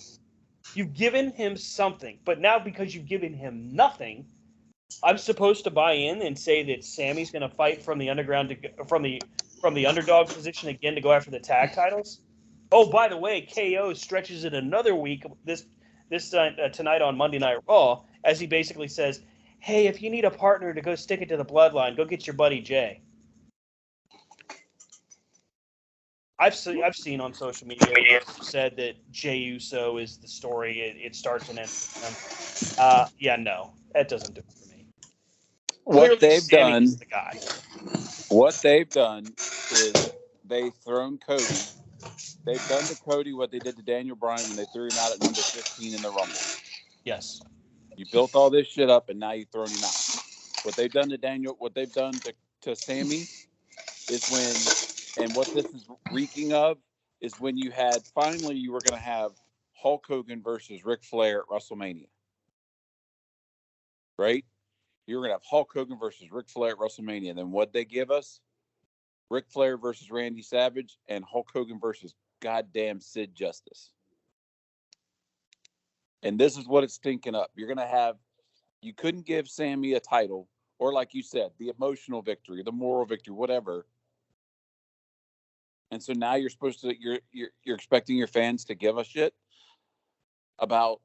You've given him something, but now because you've given him nothing, I'm supposed to buy in and say that Sami's going to fight from the underground from the underdog position again to go after the tag titles. Oh, by the way, KO stretches it another week tonight on Monday Night Raw as he basically says, "Hey, if you need a partner to go stick it to the bloodline, go get your buddy Jay." I've seen on social media said that Jey Uso is the story. It starts and ends with him. Yeah, no, that doesn't do it for me. what they've Sami done. is the guy. What they've done is they've thrown Cody. They've done to Cody what they did to Daniel Bryan when they threw him out at number 15 in the Rumble. Yes. You built all this shit up, and now you've thrown him out. What they've done to Daniel, what they've done to Sami is when, and what this is reeking of, is when you had, finally you were going to have Hulk Hogan versus Ric Flair at WrestleMania. Right? You were going to have Hulk Hogan versus Ric Flair at WrestleMania. And then what'd they give us? Ric Flair versus Randy Savage and Hulk Hogan versus goddamn Sid Justice. And this is what it's stinking up. You're going to have, you couldn't give Sami a title, or like you said, the emotional victory, the moral victory, whatever. And so now you're supposed to, you're expecting your fans to give a shit about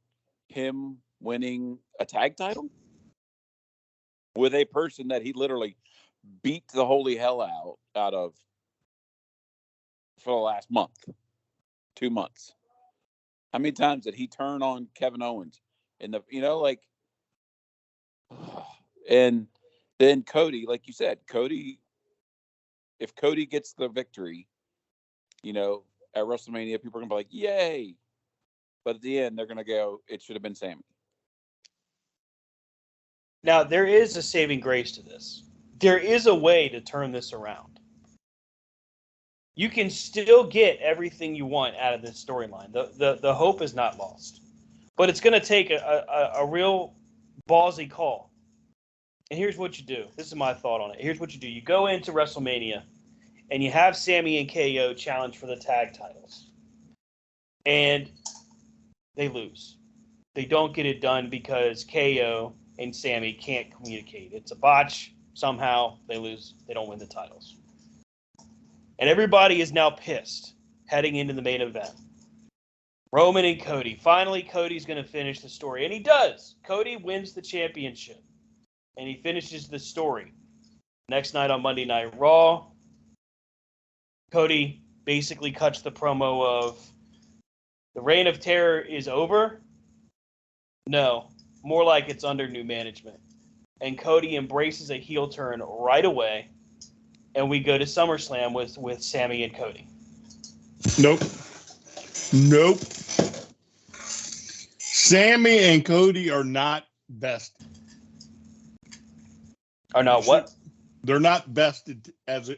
him winning a tag title with a person that he literally beat the holy hell out of for the last month, 2 months. How many times did he turn on Kevin Owens in the, and then Cody, like you said, if Cody gets the victory, at WrestleMania, people are going to be like, yay. But at the end, they're going to go, it should have been Sami. Now, there is a saving grace to this. There is a way to turn this around. You can still get everything you want out of this storyline. The hope is not lost. But it's going to take a real ballsy call. And here's what you do. This is my thought on it. Here's what you do. You go into WrestleMania, and you have Sami and KO challenge for the tag titles. And they lose. They don't get it done because KO and Sami can't communicate. It's a botch. Somehow they lose. They don't win the titles. And everybody is now pissed heading into the main event. Roman and Cody. Finally, Cody's going to finish the story. And he does. Cody wins the championship. And he finishes the story. Next night on Monday Night Raw, Cody basically cuts the promo of the reign of terror is over. No, more like it's under new management. And Cody embraces a heel turn right away. And we go to SummerSlam with Sami and Cody. Nope. Sami and Cody are not bested. Are not what? They're not bested as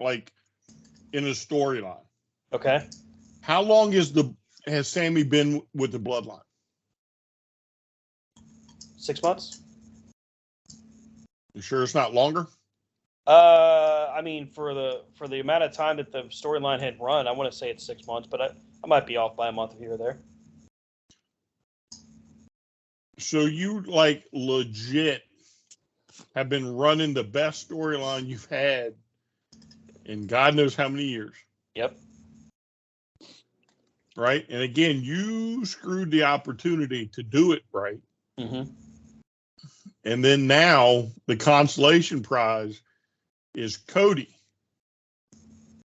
like in a storyline. Okay. How long has Sami been with the Bloodline? 6 months. You sure it's not longer? I mean, for the amount of time that the storyline had run, I want to say it's 6 months, but I might be off by a month here or there. So you legit have been running the best storyline you've had in God knows how many years. Yep. Right? And again, you screwed the opportunity to do it right. Mm-hmm. And then now the consolation prize is Cody.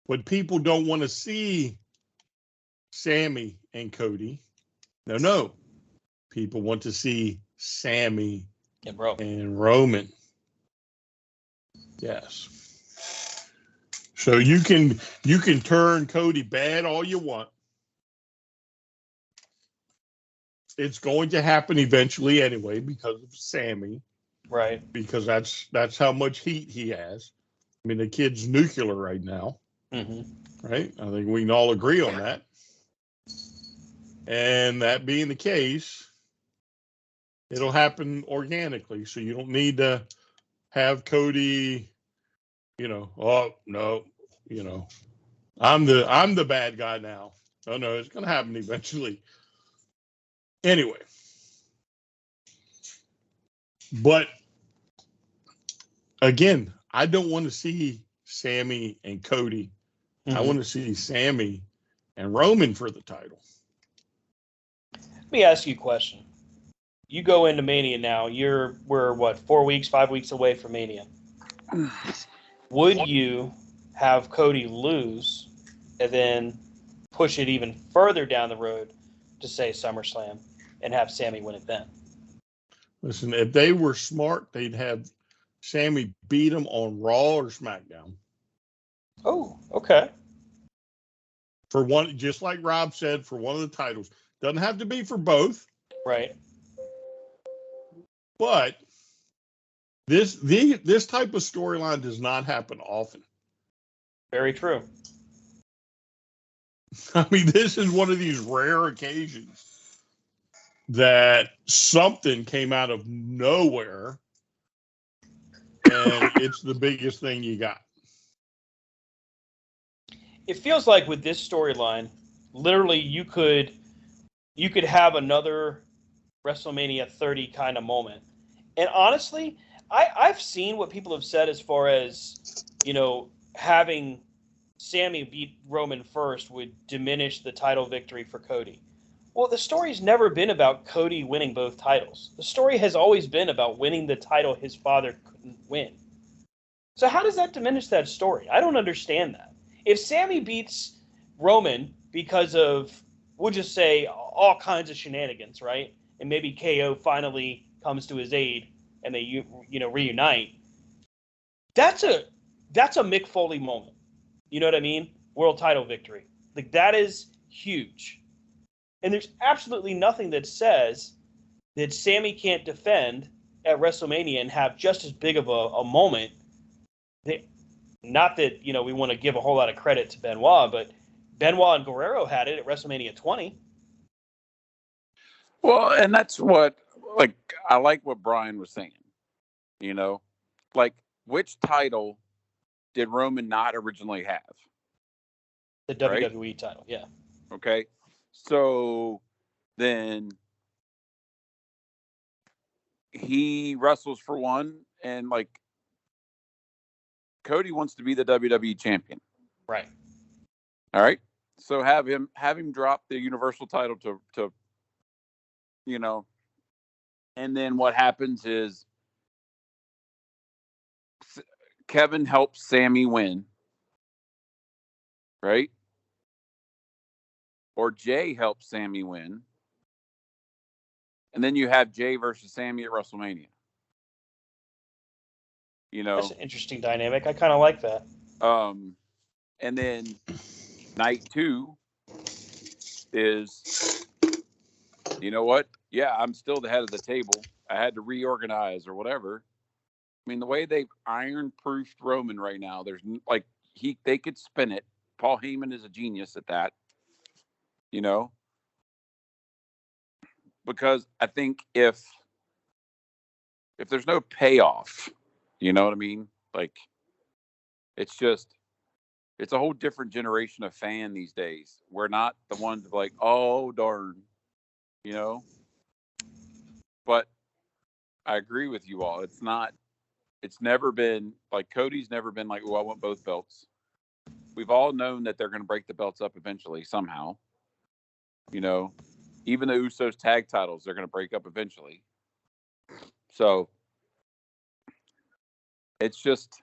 But people don't want to see Sami and Cody. No. People want to see Sami and Roman. Yes. So you can turn Cody bad all you want. It's going to happen eventually anyway because of Sami. Right. Because that's how much heat he has. I mean, the kid's nuclear right now. Mm-hmm. Right? I think we can all agree on that. And that being the case, it'll happen organically. So you don't need to have Cody, oh no, I'm the bad guy now. Oh no, it's gonna happen eventually. Anyway. But again, I don't want to see Sami and Cody. Mm-hmm. I want to see Sami and Roman for the title. Let me ask you a question. You go into Mania now. We're what, 4 weeks, 5 weeks away from Mania. Would you have Cody lose and then push it even further down the road to say SummerSlam and have Sami win it then? Listen, if they were smart, they'd have Sami beat him on Raw or SmackDown. Oh, okay. For one, just like Rob said, for one of the titles. Doesn't have to be for both. Right. But this type of storyline does not happen often. Very true. I mean, this is one of these rare occasions that something came out of nowhere, and it's the biggest thing you got. It feels like with this storyline, literally you could have another WrestleMania 30 kind of moment. And honestly, I've seen what people have said as far as, having Sami beat Roman first would diminish the title victory for Cody. Well, the story's never been about Cody winning both titles. The story has always been about winning the title his father couldn't win. So how does that diminish that story? I don't understand that. If Sami beats Roman because of, we'll just say, all kinds of shenanigans, right? And maybe KO finally comes to his aid and they reunite. That's a Mick Foley moment. You know what I mean? World title victory. Like, that is huge. And there's absolutely nothing that says that Sami can't defend at WrestleMania and have just as big of a moment. Not that, we want to give a whole lot of credit to Benoit, but Benoit and Guerrero had it at WrestleMania 20. Well, and that's what, I like what Brian was saying. Which title did Roman not originally have? The WWE title, yeah. Okay. So then he wrestles for one, and Cody wants to be the WWE champion. Right. All right. So have him drop the Universal title to and then what happens is Kevin helps Sami win, right? Or Jay helps Sami win. And then you have Jay versus Sami at WrestleMania. That's an interesting dynamic. I kind of like that. And then night 2 is, you know what? Yeah, I'm still the head of the table. I had to reorganize or whatever. I mean, the way they've iron-proofed Roman right now, there's they could spin it. Paul Heyman is a genius at that, because I think if there's no payoff, you know what I mean? It's a whole different generation of fan these days. We're not the ones oh, darn, But I agree with you all. It's never been Cody's never been oh, I want both belts. We've all known that they're going to break the belts up eventually somehow. Even the Usos tag titles, they're going to break up eventually. So it's just,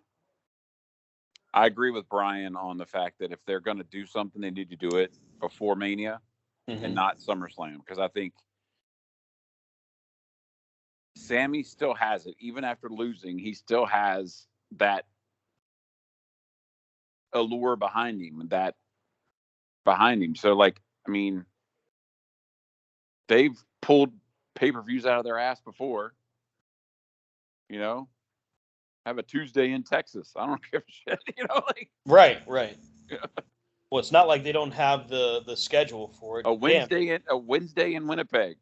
I agree with Brian on the fact that if they're going to do something, they need to do it before Mania and not SummerSlam. Because I think Sami still has it. Even after losing, he still has that allure behind him. So, they've pulled pay-per-views out of their ass before. Have a Tuesday in Texas. I don't give a shit. Right. Well, it's not like they don't have the schedule for it. A Wednesday in Winnipeg.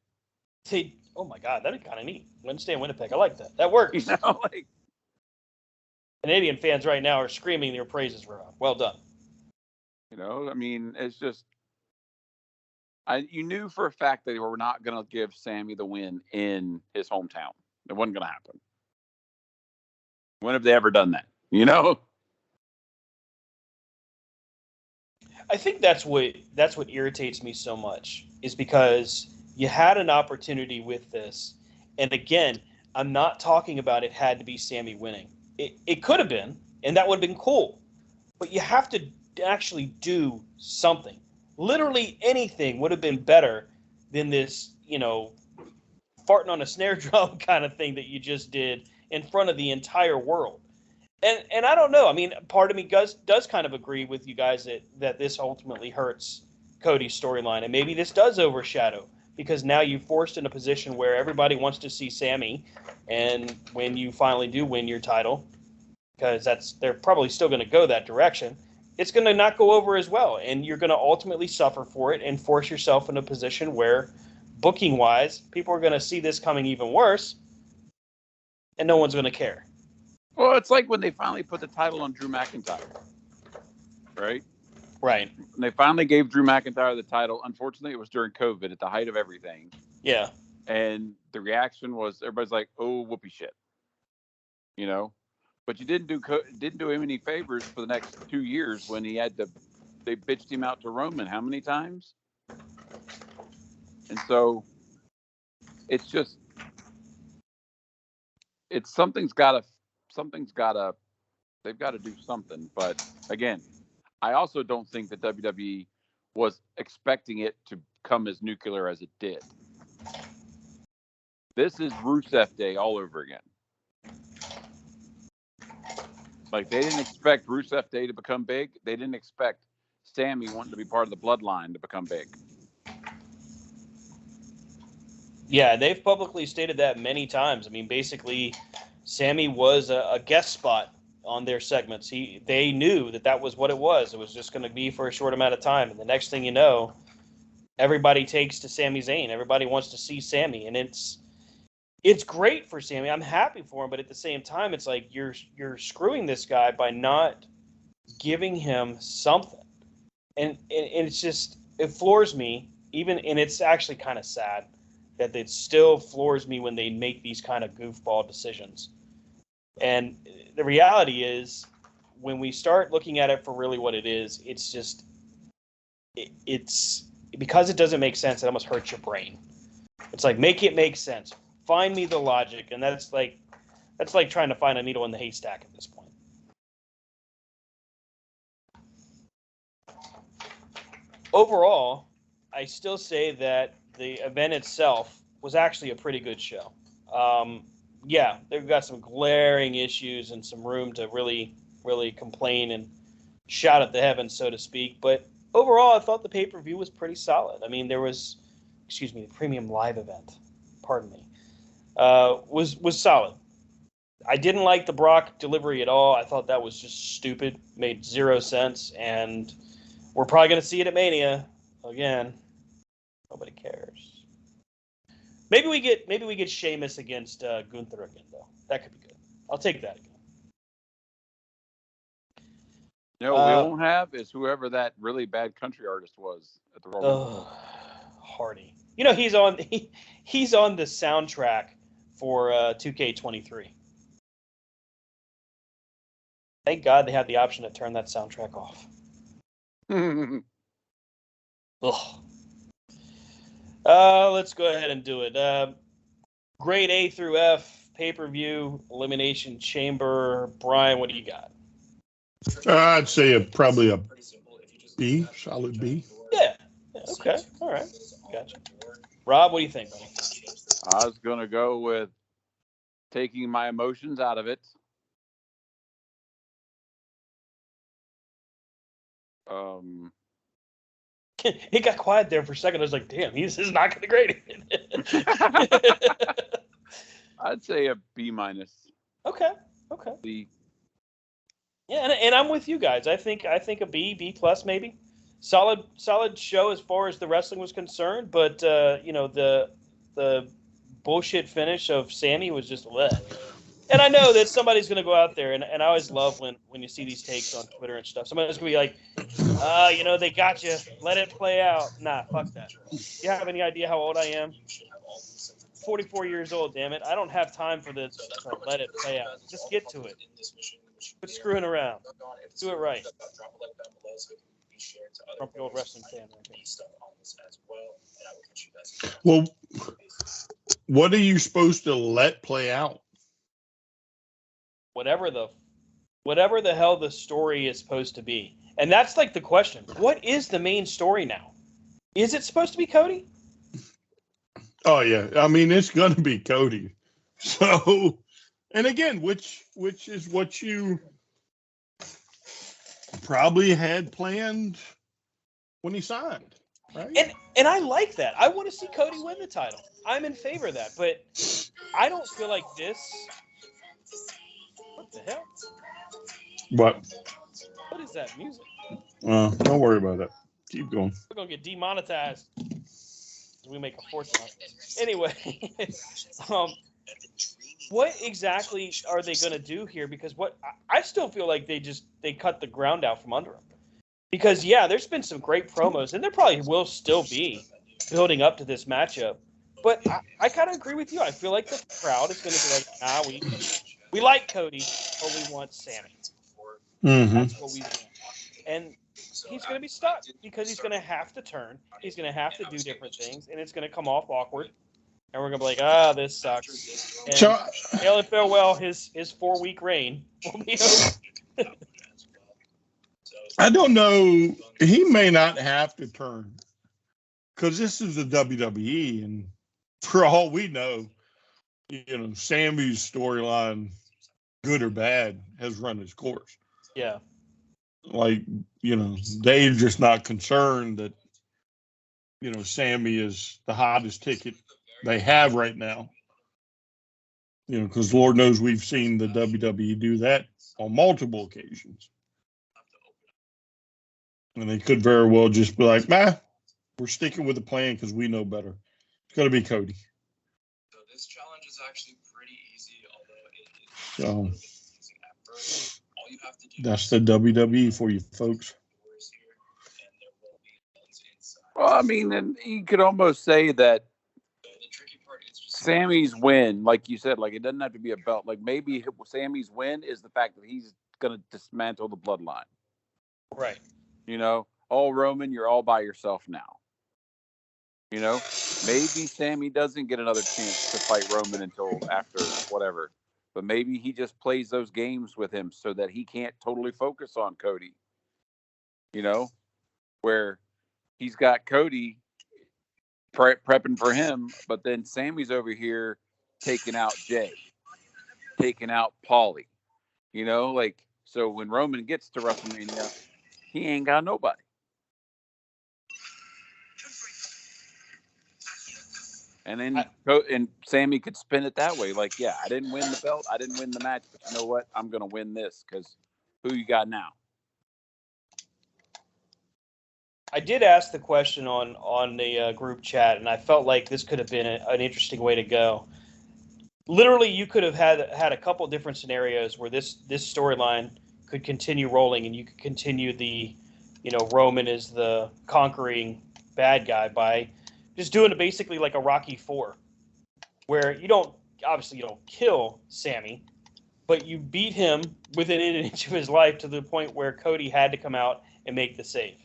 Oh my God, that'd be kind of neat. Wednesday in Winnipeg. I like that. That works. Canadian fans right now are screaming their praises, Rob. Well done. It's just, you knew for a fact that they were not going to give Sami the win in his hometown. It wasn't going to happen. When have they ever done that? I think that's what irritates me so much, is because you had an opportunity with this, and again, I'm not talking about it had to be Sami winning. It could have been, and that would have been cool, but you have to actually do something. Literally anything would have been better than this, farting on a snare drum kind of thing that you just did in front of the entire world. And I don't know. I mean, part of me does kind of agree with you guys that this ultimately hurts Cody's storyline, and maybe this does overshadow, because now you're forced in a position where everybody wants to see Sami, and when you finally do win your title, because they're probably still going to go that direction, it's going to not go over as well, and you're going to ultimately suffer for it and force yourself in a position where, booking-wise, people are going to see this coming even worse, and no one's going to care. Well, it's like when they finally put the title on Drew McIntyre, right? Right. When they finally gave Drew McIntyre the title, unfortunately, it was during COVID at the height of everything. Yeah. And the reaction was everybody's like, "Oh, whoopee shit," you know. But you didn't do him any favors for the next 2 years when they bitched him out to Roman how many times? And so it's just they've got to do something. But again, I also don't think that WWE was expecting it to come as nuclear as it did. This is Rusev Day all over again. Like, they didn't expect Rusev Day to become big. They didn't expect Sami wanting to be part of the bloodline to become big. Yeah, they've publicly stated that many times. I mean, basically, Sami was a guest spot on their segments. They knew that was what it was. It was just going to be for a short amount of time. And the next thing you know, everybody takes to Sami Zayn. Everybody wants to see Sami. And it's great for Sami. I'm happy for him. But at the same time, it's like you're screwing this guy by not giving him something. And it's just, it floors me. And it's actually kind of sad that it still floors me when they make these kind of goofball decisions. And the reality is, when we start looking at it for really what it is, it's just, it's because it doesn't make sense, it almost hurts your brain. It's like, make it make sense. Find me the logic. And that's like trying to find a needle in the haystack at this point. Overall, I still say that the event itself was actually a pretty good show. Yeah, they've got some glaring issues and some room to really, really complain and shout at the heavens, so to speak. But overall, I thought the pay-per-view was pretty solid. I mean, the premium live event, pardon me, was solid. I didn't like the Brock delivery at all. I thought that was just stupid, made zero sense, and we're probably going to see it at Mania again. Nobody cares. Maybe we get Sheamus against Gunther again, though. That could be good. I'll take that again. No, we won't have is whoever that really bad country artist was at the Royal. Hardy. You know, he's on the soundtrack for 2K23. Thank God they had the option to turn that soundtrack off. Ugh. Let's go ahead and do it. Grade A through F, pay-per-view, Elimination Chamber. Brian, what do you got? I'd say probably a B, solid B. Yeah. Okay. All right. Gotcha. Rob, what do you think, buddy? I was going to go with taking my emotions out of it. He got quiet there for a second. I was like, damn, this is not going to grade it. I'd say a B minus. Okay. B. Yeah, and I'm with you guys. I think a B plus maybe. Solid show as far as the wrestling was concerned, but the bullshit finish of Sami was just bleh. And I know that somebody's going to go out there, and I always love when you see these takes on Twitter and stuff. Somebody's going to be like, they got you. Let it play out. Nah, fuck that. You have any idea how old I am? 44 years old, damn it. I don't have time for this. So let it play out. Just get to it. Quit screwing around. Do it right. Grumpy old wrestling fan. Well, what are you supposed to let play out? Whatever the hell the story is supposed to be. And that's like the question. What is the main story now? Is it supposed to be Cody? Oh, yeah. I mean, it's going to be Cody. So, And again, which is what you probably had planned when he signed, right? And I like that. I want to see Cody win the title. I'm in favor of that, but I don't feel like this. What the hell? What is that music? Don't worry about it. Keep going. We're gonna get demonetized. We make a fortune on it. Anyway, what exactly are they going to do here? Because I still feel like they cut the ground out from under them. Because there's been some great promos, and there probably will still be building up to this matchup. But I kind of agree with you. I feel like the crowd is going to be like, we like Cody, but we want Sami. Mm-hmm. That's what we want. And he's going to be stuck because he's going to have to turn. He's going to have to do different things, and it's going to come off awkward. And we're going to be like, this sucks. And hail and farewell, his 4-week reign will be over. I don't know. He may not have to turn because this is the WWE, and for all we know, Sami's storyline, good or bad, has run its course. Yeah. Like, they're just not concerned that, Sami is the hottest ticket they have right now. Because Lord knows we've seen the WWE do that on multiple occasions. And they could very well just be like, we're sticking with the plan because we know better. It's going to be Cody. So this challenge is actually pretty easy, although it is confusing at first. All you have to do that's the WWE for you folks. Well, I mean, and you could almost say that Sami's win, like you said, like it doesn't have to be a belt. Like maybe Sami's win is the fact that he's going to dismantle the bloodline. Right. Roman, you're all by yourself now. Maybe Sami doesn't get another chance to fight Roman until after whatever. But maybe he just plays those games with him so that he can't totally focus on Cody. Where he's got Cody prepping for him, but then Sami's over here taking out Jay, taking out Paulie. So when Roman gets to WrestleMania, he ain't got nobody. And then Sami could spin it that way. Like, I didn't win the belt. I didn't win the match. But you know what? I'm going to win this because who you got now? I did ask the question on the group chat, and I felt like this could have been an interesting way to go. Literally, you could have had a couple different scenarios where this storyline could continue rolling, and you could continue the, Roman is the conquering bad guy by just doing it basically like a Rocky IV, where you don't kill Sami, but you beat him within an inch of his life to the point where Cody had to come out and make the save.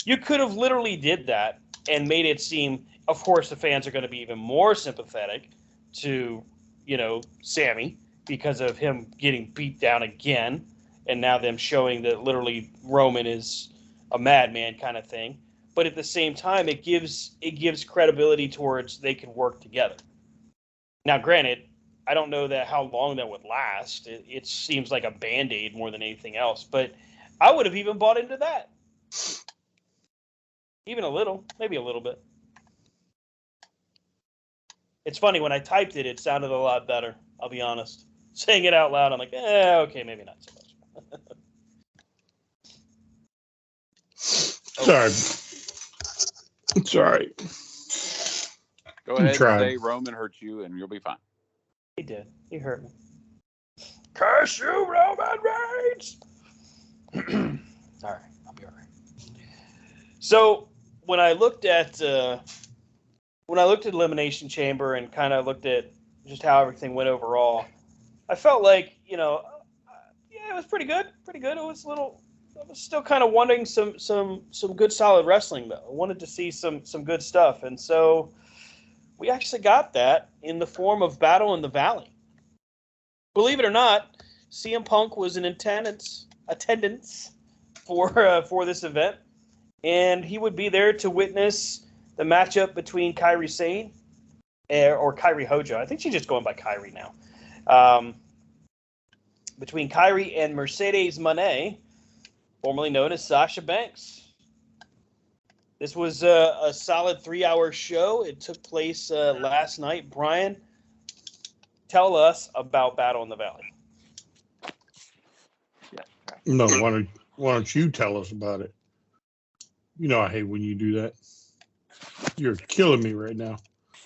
You could have literally did that and made it seem, of course, the fans are going to be even more sympathetic to, Sami because of him getting beat down again, and now them showing that literally Roman is a madman kind of thing. But at the same time, it gives credibility towards they can work together. Now, granted, I don't know how long that would last. It seems like a Band-Aid more than anything else. But I would have even bought into that. Even a little, maybe a little bit. It's funny, when I typed it, it sounded a lot better, I'll be honest. Saying it out loud, I'm like, okay, maybe not so much. Sorry. It's all right. Go ahead and say Roman hurt you, and you'll be fine. He did. He hurt me. Curse you, Roman Reigns! All right, I'll be all right. So when I looked at Elimination Chamber and kind of looked at just how everything went overall, I felt like it was pretty good. Pretty good. It was I was still kind of wanting some good solid wrestling though. I wanted to see some good stuff, and so we actually got that in the form of Battle in the Valley. Believe it or not, CM Punk was in attendance for this event, and he would be there to witness the matchup between Kairi Sane or Kairi Hojo. I think she's just going by Kairi now. between Kyrie and Mercedes Moné, formerly known as Sasha Banks. This was a solid 3-hour show. It took place last night. Brian, tell us about Battle in the Valley. No, why don't you tell us about it? You know I hate when you do that. You're killing me right now.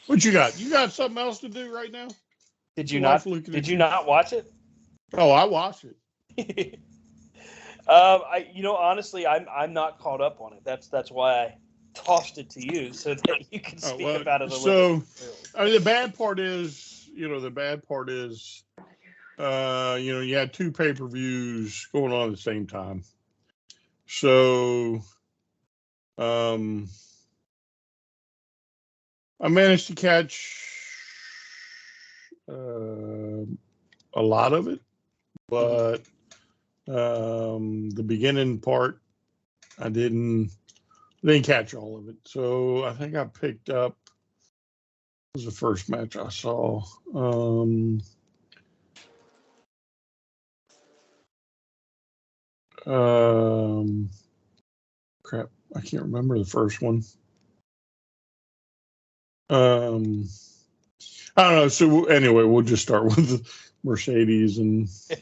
What you got? You got something else to do right now? Did you not watch it? Oh, I watched it. Honestly, I'm not caught up on it. That's why I tossed it to you so that you can speak about it a little bit. I mean, the bad part is, you had 2 pay-per-views going on at the same time. So, I managed to catch a lot of it, but the beginning part, I didn't catch all of it. So I think I picked up, what was the first match I saw? Crap, I can't remember the first one. I don't know. So anyway, we'll just start with Mercedes, and I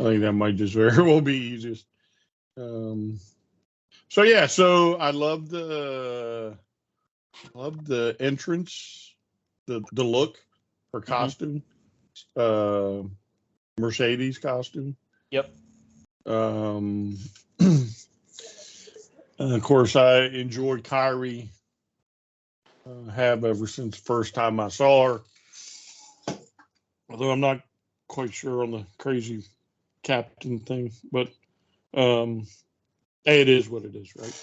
think that might just very well be easiest. So I love the entrance, the look, her costume, Mercedes costume. Yep. And of course, I enjoyed Kyrie. Have ever since the first time I saw her. Although I'm not quite sure on the crazy captain thing, but it is what it is, right?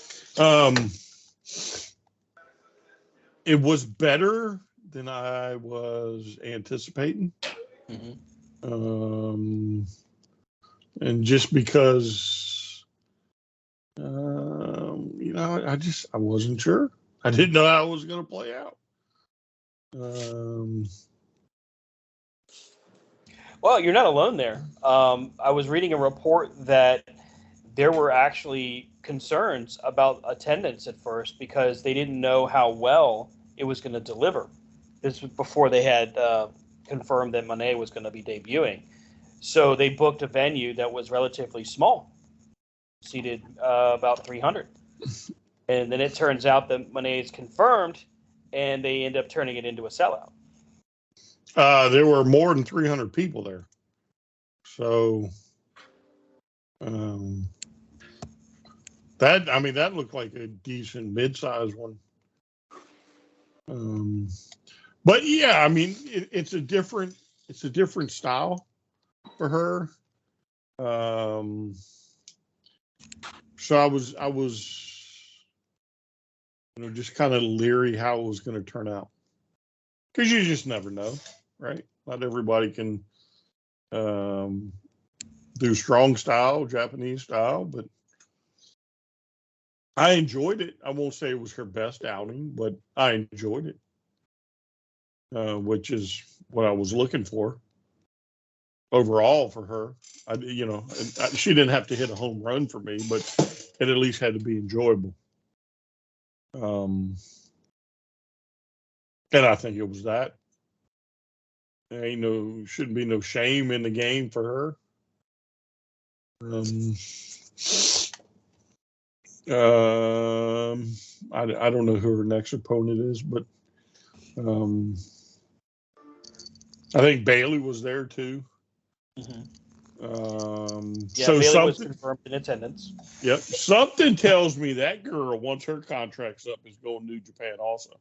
It was better than I was anticipating. Mm-hmm. And just because, I wasn't sure. I didn't know how it was going to play out. Well, you're not alone there. I was reading a report that there were actually concerns about attendance at first because they didn't know how well it was going to deliver. This was before they had confirmed that Moné was going to be debuting. So they booked a venue that was relatively small, seated about 300. And then it turns out that Moné is confirmed, and they end up turning it into a sellout. There were more than 300 people there. So that looked like a decent mid-sized one. But yeah, I mean, it's a different style for her. So I was just kind of leery how it was going to turn out, because you just never know, right? Not everybody can do strong style, Japanese style, but I enjoyed it. I won't say it was her best outing, but I enjoyed it, which is what I was looking for overall for her. She didn't have to hit a home run for me, but it at least had to be enjoyable. And I think it was that. There shouldn't be no shame in the game for her. I don't know who her next opponent is, but I think Bailey was there too. Mm-hmm. So Bailey was confirmed in attendance. Yep. Something tells me that girl, once her contract's up, is going to New Japan also.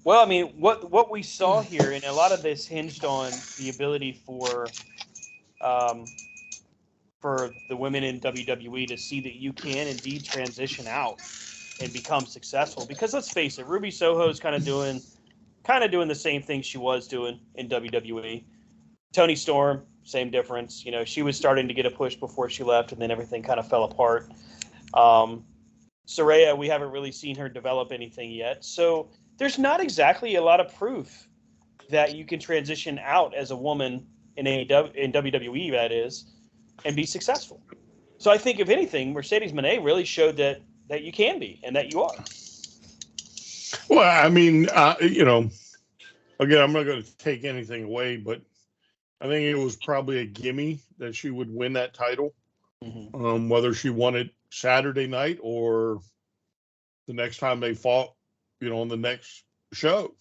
Well, I mean, what we saw here, and a lot of this hinged on the ability for the women in WWE to see that you can indeed transition out and become successful. Because let's face it, Ruby Soho's kind of doing the same thing she was doing in WWE. Toni Storm, same difference. She was starting to get a push before she left, and then everything kind of fell apart. Saraya, we haven't really seen her develop anything yet. So there's not exactly a lot of proof that you can transition out as a woman in AEW, in WWE, that is, and be successful. So I think, if anything, Mercedes Moné really showed that you can be and that you are. Well, I mean, again, I'm not going to take anything away, but I think it was probably a gimme that she would win that title, whether she won it Saturday night or the next time they fought, on the next show.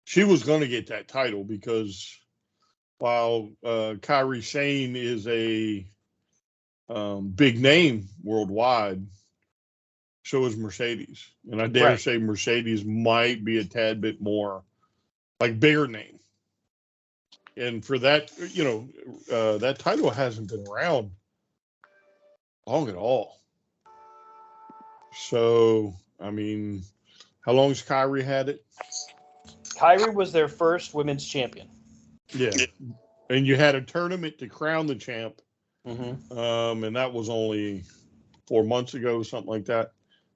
She was going to get that title because while Kairi Sane is a big name worldwide, so is Mercedes. And I dare say Mercedes might be a tad bit more like bigger name. And for that, that title hasn't been around long at all. So, I mean, how long has Kairi had it? Kairi was their first women's champion. Yeah. And you had a tournament to crown the champ. Mm-hmm. And that was only 4 months ago, something like that.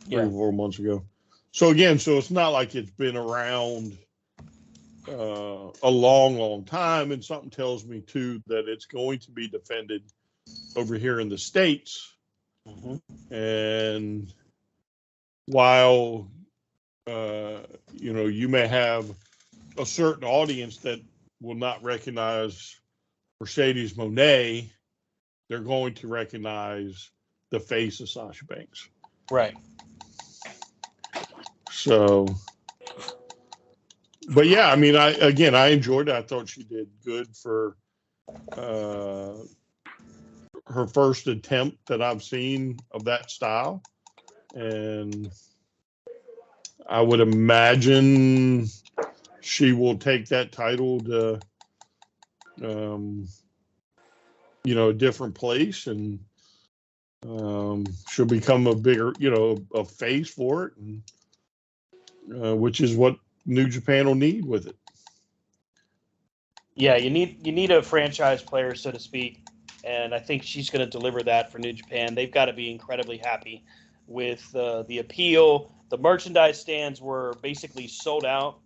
3 or 4 months ago. So again, it's not like it's been around a long time. And something tells me too that it's going to be defended over here in the States. Mm-hmm. And while you may have a certain audience that will not recognize Mercedes Moné, they're going to recognize the face of Sasha Banks. Right. So, but yeah, I mean, I enjoyed it. I thought she did good for her first attempt that I've seen of that style. And I would imagine she will take that title to, a different place, and she'll become a bigger, a face for it, and which is what New Japan will need with it. Yeah, you need a franchise player, so to speak, and I think she's going to deliver that for New Japan. They've got to be incredibly happy with the appeal. The merchandise stands were basically sold out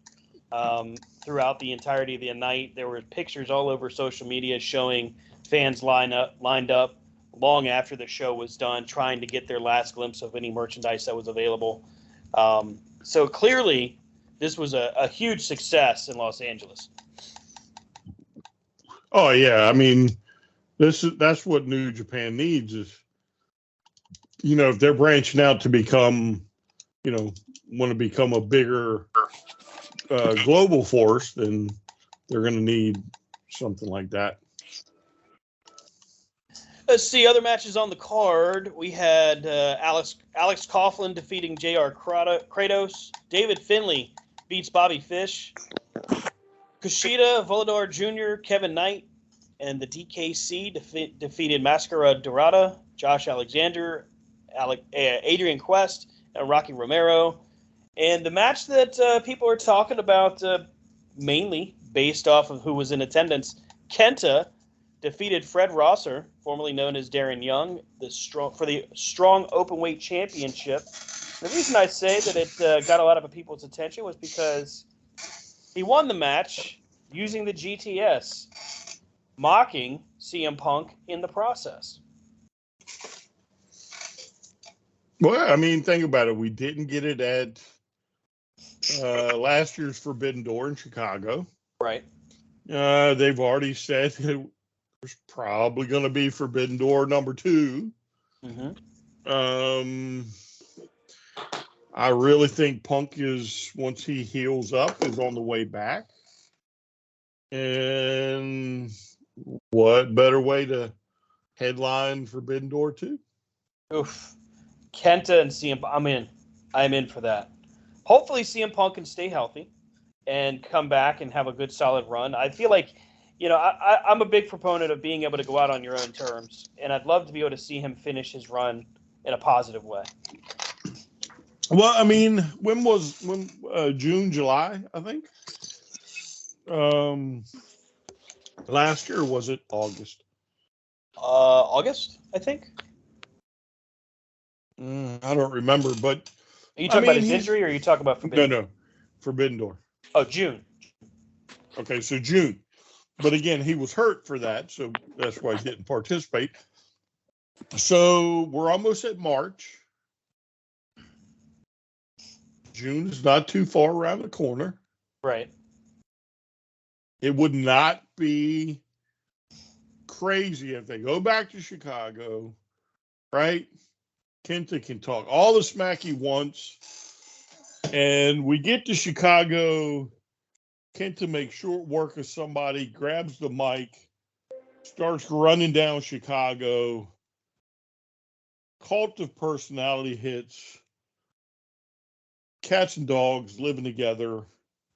throughout the entirety of the night. There were pictures all over social media showing fans lined up long after the show was done, trying to get their last glimpse of any merchandise that was available. So clearly, this was a huge success in Los Angeles. Oh yeah, I mean, that's what New Japan needs is, if they're branching out to become, want to become a bigger global force, then they're going to need something like that. Let's see other matches on the card. We had Alex Coughlin defeating J.R. Kratos. David Finlay beats Bobby Fish. Kushida, Volador Jr., Kevin Knight, and the DKC defeated Mascara Dorada, Josh Alexander, Adrian Quest, and Rocky Romero. And the match that people are talking about, mainly based off of who was in attendance, Kenta defeated Fred Rosser, formerly known as Darren Young, for the Strong Openweight Championship. The reason I say that it got a lot of people's attention was because he won the match using the GTS, mocking CM Punk in the process. Well, I mean, think about it. We didn't get it at last year's Forbidden Door in Chicago. Right. They've already said there's probably going to be Forbidden Door number 2. Mm-hmm. I really think Punk once he heals up, is on the way back. And what better way to headline Forbidden Door 2? Oof. Kenta and CM Punk, I'm in for that. Hopefully CM Punk can stay healthy and come back and have a good solid run. I feel like, I'm a big proponent of being able to go out on your own terms, and I'd love to be able to see him finish his run in a positive way. Well, I mean, when June, July, I think. Last year, was it August? August, I think. I don't remember, but Are you talking about his injury, or are you talking about Forbidden? No, Forbidden Door. Oh, June. Okay, so June. But again, he was hurt for that, so that's why he didn't participate. So we're almost at March. June is not too far around the corner. Right. It would not be crazy if they go back to Chicago, right? Kenta can talk all the smack he wants. And we get to Chicago. Kenta makes short work of somebody, grabs the mic, starts running down Chicago. Cult of personality hits. Cats and dogs living together.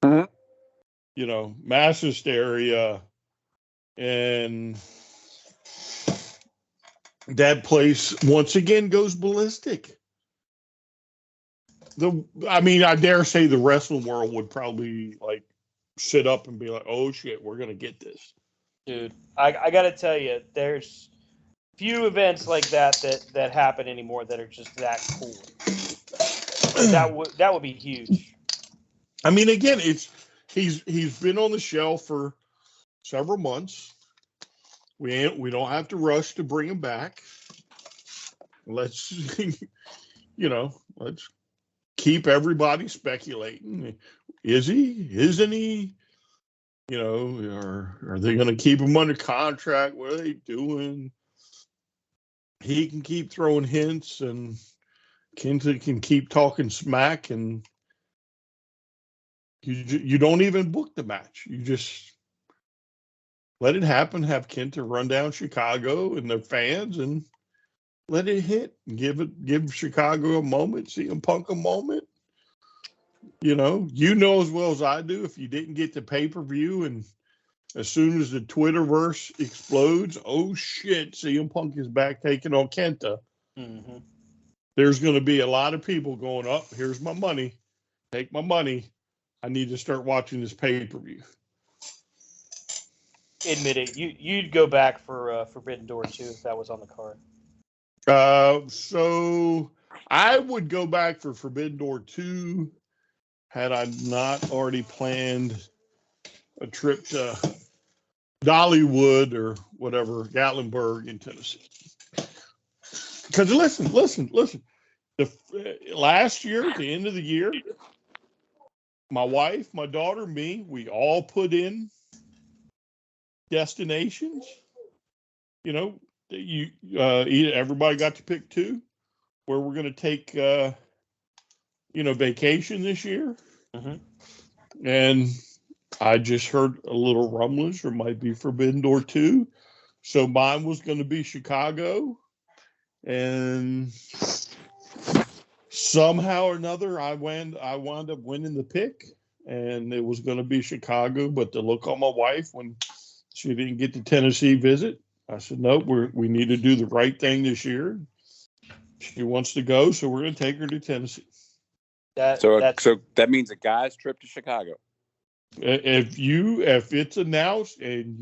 Mhm. You know, mass hysteria. And that place once again goes ballistic. I dare say the wrestling world would probably like sit up and be like, "Oh shit, we're gonna get this." Dude, I got to tell you, there's few events like that happen anymore that are just that cool. That would be huge. I mean, again, he's been on the shelf for several months. We don't have to rush to bring him back. Let's let's keep everybody speculating. Is he? Isn't he? You know, are they going to keep him under contract? What are they doing? He can keep throwing hints, and Kenta can keep talking smack, and you don't even book the match. You just let it happen. Have Kenta run down Chicago and their fans, and let it hit. Give Chicago a moment. CM Punk a moment. You know as well as I do. If you didn't get the pay-per-view, and as soon as the Twitterverse explodes, oh shit, CM Punk is back taking on Kenta. Mm-hmm. There's going to be a lot of people going up. Here's my money. Take my money. I need to start watching this pay-per-view. Admit it. You'd go back for Forbidden Door too if that was on the card. So I would go back for Forbidden Door 2 had I not already planned a trip to Dollywood or whatever, Gatlinburg in Tennessee. Because listen. Last year, at the end of the year, my wife, my daughter, me, we all put in destinations. You know, everybody got to pick 2 where we're going to take, vacation this year. Mm-hmm. And I just heard a little rumblings there might be Forbidden Door 2. So mine was going to be Chicago. And somehow or another, I wound up winning the pick. And it was going to be Chicago. But the look on my wife when she didn't get the Tennessee visit, I said, nope, we need to do the right thing this year. She wants to go, so we're going to take her to Tennessee. So that means a guy's trip to Chicago. If it's announced and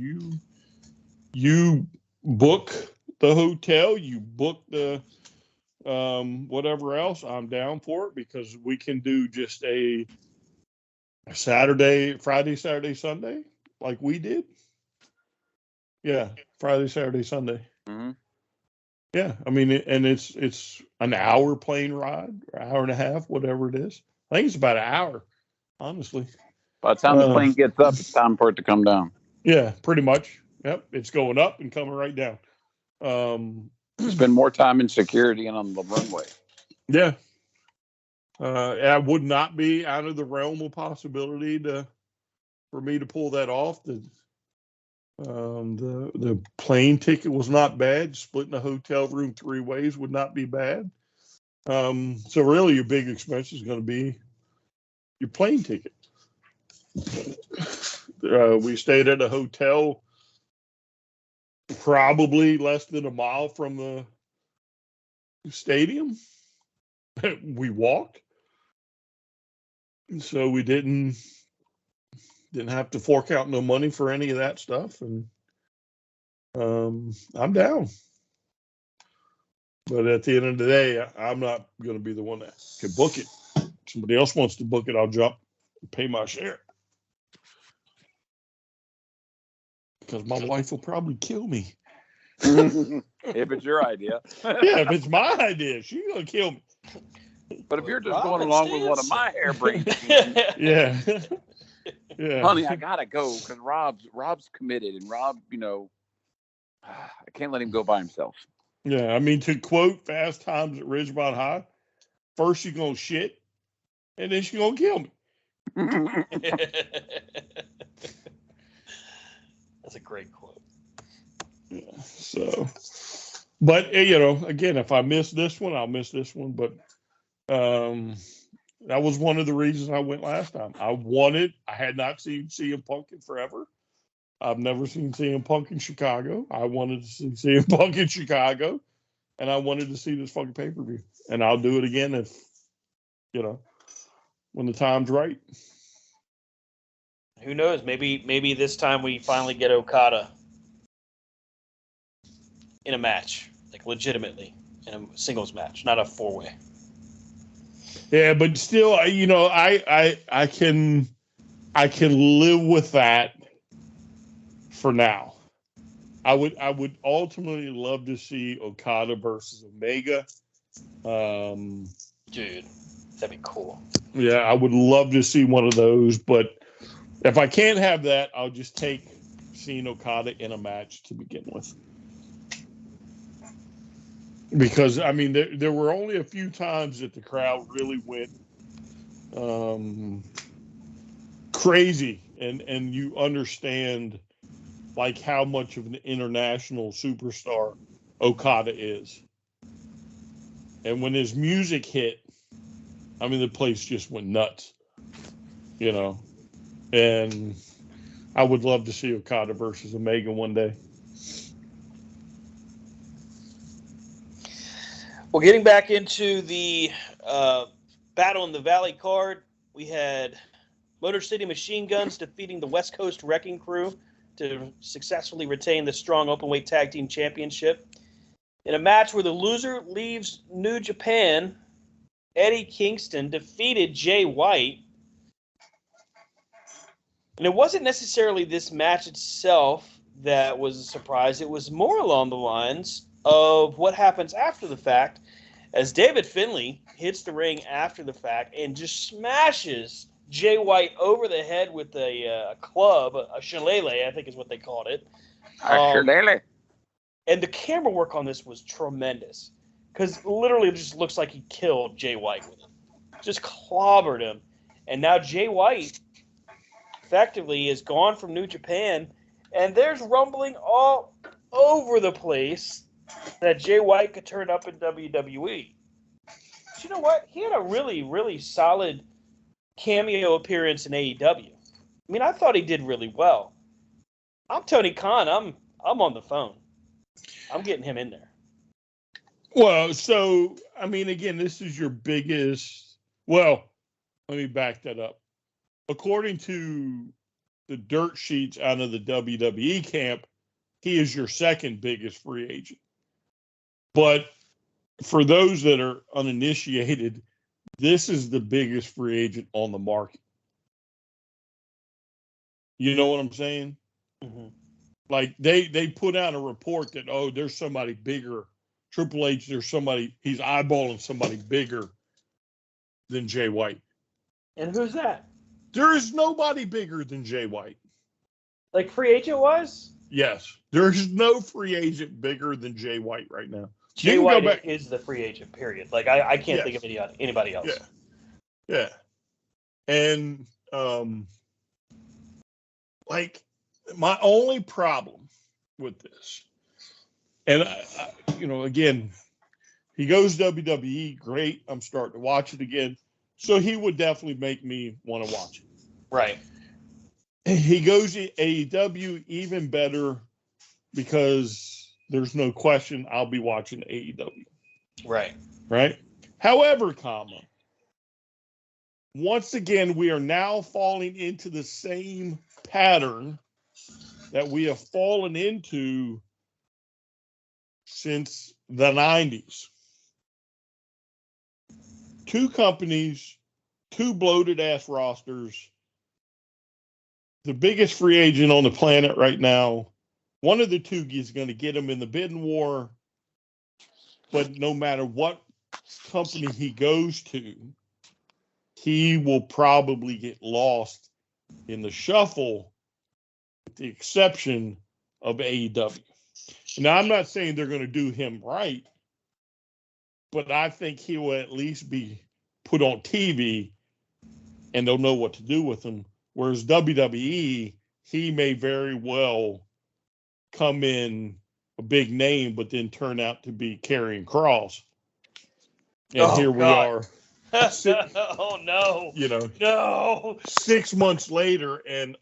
you book the hotel, you book the whatever else, I'm down for it because we can do just a Friday, Saturday, Sunday, like we did. Yeah, Friday, Saturday, Sunday. Mm-hmm. Yeah, I mean, and it's an hour plane ride, or hour and a half, whatever it is. I think it's about an hour, honestly. By the time the plane gets up, it's time for it to come down. Yeah, pretty much. Yep, it's going up and coming right down. Spend more time in security and on the runway. Yeah. It would not be out of the realm of possibility for me to pull that off. The plane ticket was not bad. Splitting a hotel room 3 ways would not be bad. So really your big expense is going to be your plane ticket. We stayed at a hotel probably less than a mile from the stadium. We walked. So we didn't have to fork out no money for any of that stuff. And I'm down. But at the end of the day, I'm not going to be the one that can book it. Somebody else wants to book it, I'll jump and pay my share. because my wife will probably kill me. If it's your idea. Yeah, if it's my idea, she's going to kill me. But if you're just going along with one of my harebrained schemes, Yeah. Yeah. honey, I gotta go because Rob's committed, and Rob, I can't let him go by himself. Yeah, I mean, to quote Fast Times at Ridgemont High, first she's going to shit, and then she's going to kill me. That's a great quote. Yeah, so, but, again, if I miss this one, I'll miss this one. But that was one of the reasons I went last time. I had not seen CM Punk in forever. I've never seen CM Punk in Chicago. I wanted to see CM Punk in Chicago, and I wanted to see this fucking pay-per-view. And I'll do it again if, when the time's right. Who knows? Maybe this time we finally get Okada in a match, like legitimately in a singles match, not a 4-way. Yeah, but still, I can live with that for now. I would ultimately love to see Okada versus Omega. Dude, that'd be cool. Yeah, I would love to see one of those, but if I can't have that, I'll just take seeing Okada in a match to begin with. Because, I mean, there were only a few times that the crowd really went crazy, and you understand, like, how much of an international superstar Okada is. And when his music hit, I mean, the place just went nuts, And I would love to see Okada versus Omega one day. Well, getting back into the Battle in the Valley card, we had Motor City Machine Guns defeating the West Coast Wrecking Crew to successfully retain the Strong Openweight Tag Team Championship. In a match where the loser leaves New Japan, Eddie Kingston defeated Jay White. And it wasn't necessarily this match itself that was a surprise. It was more along the lines of what happens after the fact, as David Finlay hits the ring after the fact and just smashes Jay White over the head with a club, a shillelagh, I think is what they called it. Shillelagh. And the camera work on this was tremendous, because literally it just looks like he killed Jay White with it. Just clobbered him. And now Jay White effectively is gone from New Japan, and there's rumbling all over the place that Jay White could turn up in WWE. But you know what? He had a really, really solid cameo appearance in AEW. I mean, I thought he did really well. I'm Tony Khan. I'm on the phone. I'm getting him in there. Well, so, I mean, again, this is your biggest... Well, let me back that up. According to the dirt sheets out of the WWE camp, he is your second biggest free agent. But for those that are uninitiated, this is the biggest free agent on the market. You know what I'm saying? Mm-hmm. Like, they put out a report that, there's somebody bigger. Triple H, he's eyeballing somebody bigger than Jay White. And who's that? There is nobody bigger than Jay White. Like free agent was? Yes. There's no free agent bigger than Jay White right now. Jay White is the free agent, period. Like, I can't think of anybody else. Yeah. And, like, my only problem with this, and, again, he goes WWE, great. I'm starting to watch it again. So he would definitely make me want to watch it. Right. He goes to AEW, even better, because there's no question I'll be watching AEW. Right? However, once again, we are now falling into the same pattern that we have fallen into since the 90s. Two companies, two bloated ass rosters. The biggest free agent on the planet right now one of the two is going to get him in the bidding war. But no matter what company he goes to, he will probably get lost in the shuffle, with the exception of AEW. Now, I'm not saying they're going to do him right, but I think he will at least be put on TV and they'll know what to do with him. Whereas WWE, he may very well come in a big name, but then turn out to be Karrion Kross. And here we are. Oh, no. No. 6 months later, and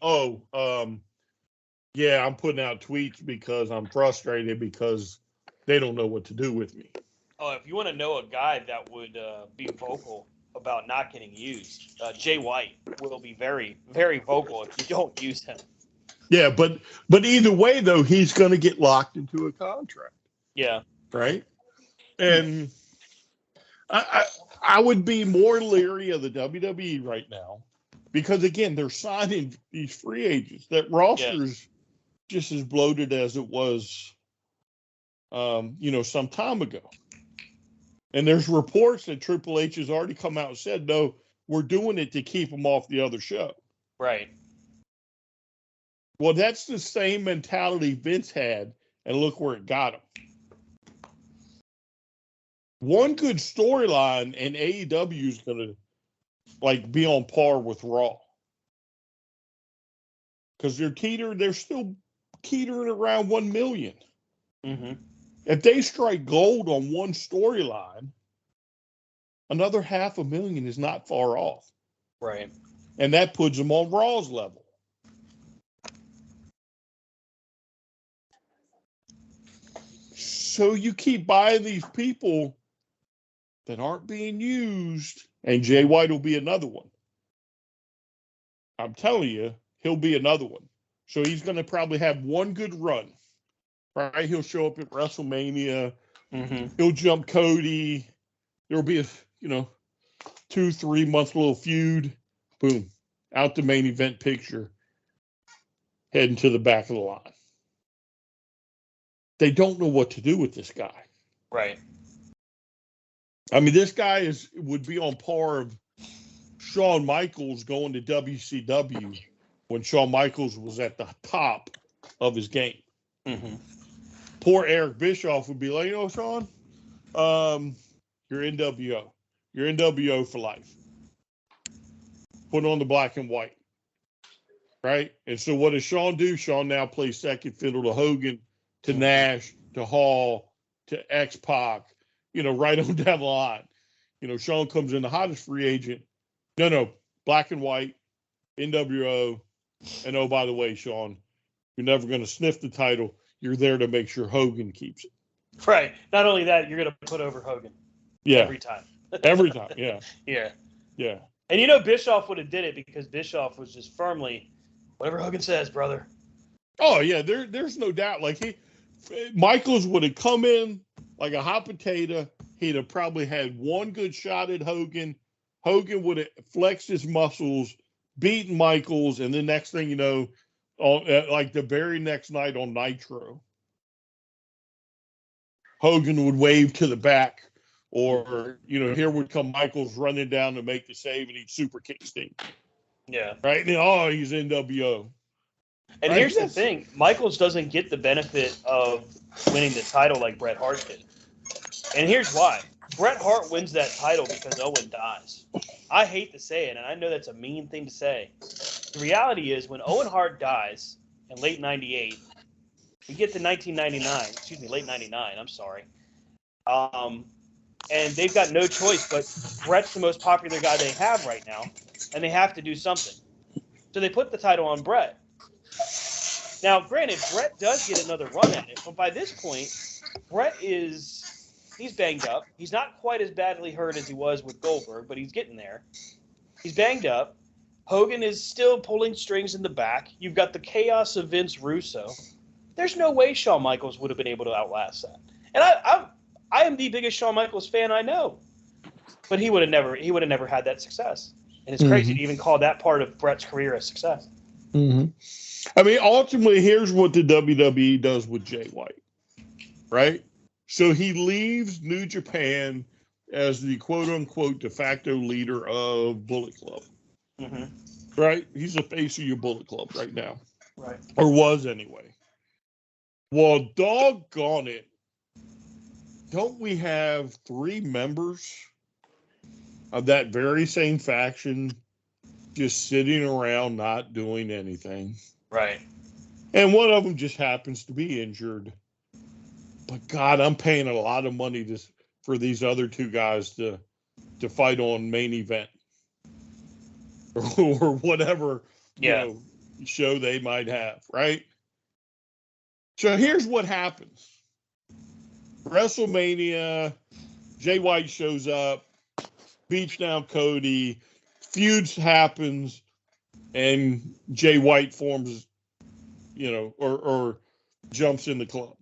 yeah, I'm putting out tweets because I'm frustrated because they don't know what to do with me. Oh, if you want to know a guy that would be vocal about not getting used, Jay White will be very, very vocal if you don't use him. Yeah, but either way, though, he's going to get locked into a contract. Yeah. Right? And I would be more leery of the WWE right now because, again, they're signing these free agents. That roster's just as bloated as it was, some time ago. And there's reports that Triple H has already come out and said, no, we're doing it to keep them off the other show. Right. Well, that's the same mentality Vince had, and look where it got him. One good storyline, and AEW is going to be on par with Raw. Because they're still teetering around 1 million. Mm-hmm. If they strike gold on one storyline, another 500,000 is not far off. Right. And that puts them on Raw's level. So you keep buying these people that aren't being used, and Jay White will be another one. I'm telling you, he'll be another one. So he's going to probably have one good run, right? He'll show up at WrestleMania. Mm-hmm. He'll jump Cody. There'll be a 2-3 month little feud. Boom, out the main event picture, heading to the back of the line. They don't know what to do with this guy. Right. I mean, this guy would be on par of Shawn Michaels going to WCW when Shawn Michaels was at the top of his game. Mm-hmm. Poor Eric Bischoff would be like, Shawn, you're NWO. You're NWO for life. Put on the black and white. Right? And so what does Shawn do? Shawn now plays second fiddle to Hogan, to Nash, to Hall, to X-Pac, right on down the line. Shawn comes in the hottest free agent. No, black and white, NWO. And oh, by the way, Shawn, you're never going to sniff the title. You're there to make sure Hogan keeps it. Right. Not only that, you're going to put over Hogan. Yeah. Every time. Every time, yeah. Yeah. Yeah. And Bischoff would have did it because Bischoff was just firmly, whatever Hogan says, brother. Oh, yeah, there's no doubt. Michaels would have come in like a hot potato. He'd have probably had one good shot at Hogan. Hogan would have flexed his muscles, beaten Michaels, and the next thing you know, the very next night on Nitro, Hogan would wave to the back, or here would come Michaels running down to make the save, and he'd super kick Sting. Yeah. Right? And he's NWO. And right? Here's the thing. Michaels doesn't get the benefit of winning the title like Bret Hart did. And here's why. Bret Hart wins that title because Owen dies. I hate to say it, and I know that's a mean thing to say. The reality is when Owen Hart dies in late 98, we get to late 99, I'm sorry. And they've got no choice, but Bret's the most popular guy they have right now, and they have to do something. So they put the title on Bret. Now, granted, Bret does get another run at it, but by this point, Bret he's banged up. He's not quite as badly hurt as he was with Goldberg, but he's getting there. He's banged up. Hogan is still pulling strings in the back. You've got the chaos of Vince Russo. There's no way Shawn Michaels would have been able to outlast that. And I am the biggest Shawn Michaels fan I know, but he would have never had that success. And it's crazy to even call that part of Bret's career a success. Mm-hmm. I mean, ultimately, here's what the WWE does with Jay White, right? So he leaves New Japan as the quote-unquote de facto leader of Bullet Club, right? He's the face of your Bullet Club right now, right? Or was anyway. Well, doggone it, don't we have 3 members of that very same faction just sitting around not doing anything? Right. And one of them just happens to be injured. But God, I'm paying a lot of money for these other 2 guys to fight on main event or whatever show they might have, right? So here's what happens. WrestleMania, Jay White shows up, beats down Cody, feuds happens, and Jay White forms, or jumps in the club.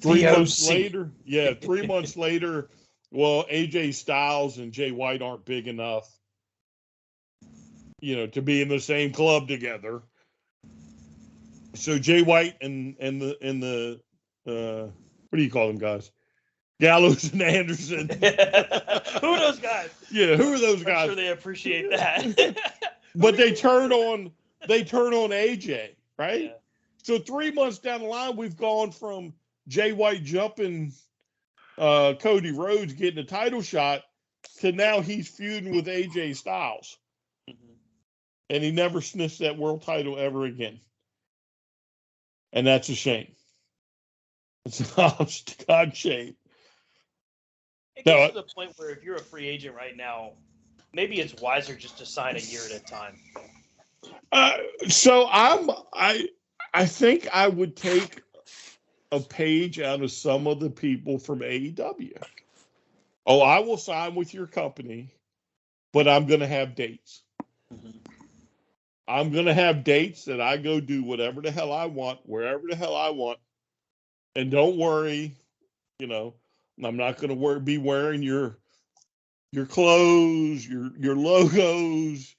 3 months later, 3 months later, well, AJ Styles and Jay White aren't big enough, to be in the same club together. So Jay White and the what do you call them guys? Gallows and Anderson. Who are those guys? Yeah, who are those guys? I'm sure they appreciate that. But they turn on AJ, right? Yeah. So 3 months down the line, we've gone from Jay White jumping Cody Rhodes getting a title shot to now he's feuding with AJ Styles. And he never sniffs that world title ever again. And that's a shame. It's a God shame. It gets to the point where if you're a free agent right now, maybe it's wiser just to sign a year at a time. So I think I would take a page out of some of the people from AEW. Oh, I will sign with your company, but I'm going to have dates. I'm going to have dates that I go do whatever the hell I want, wherever the hell I want. And don't worry, I'm not going to be wearing your clothes, your logos,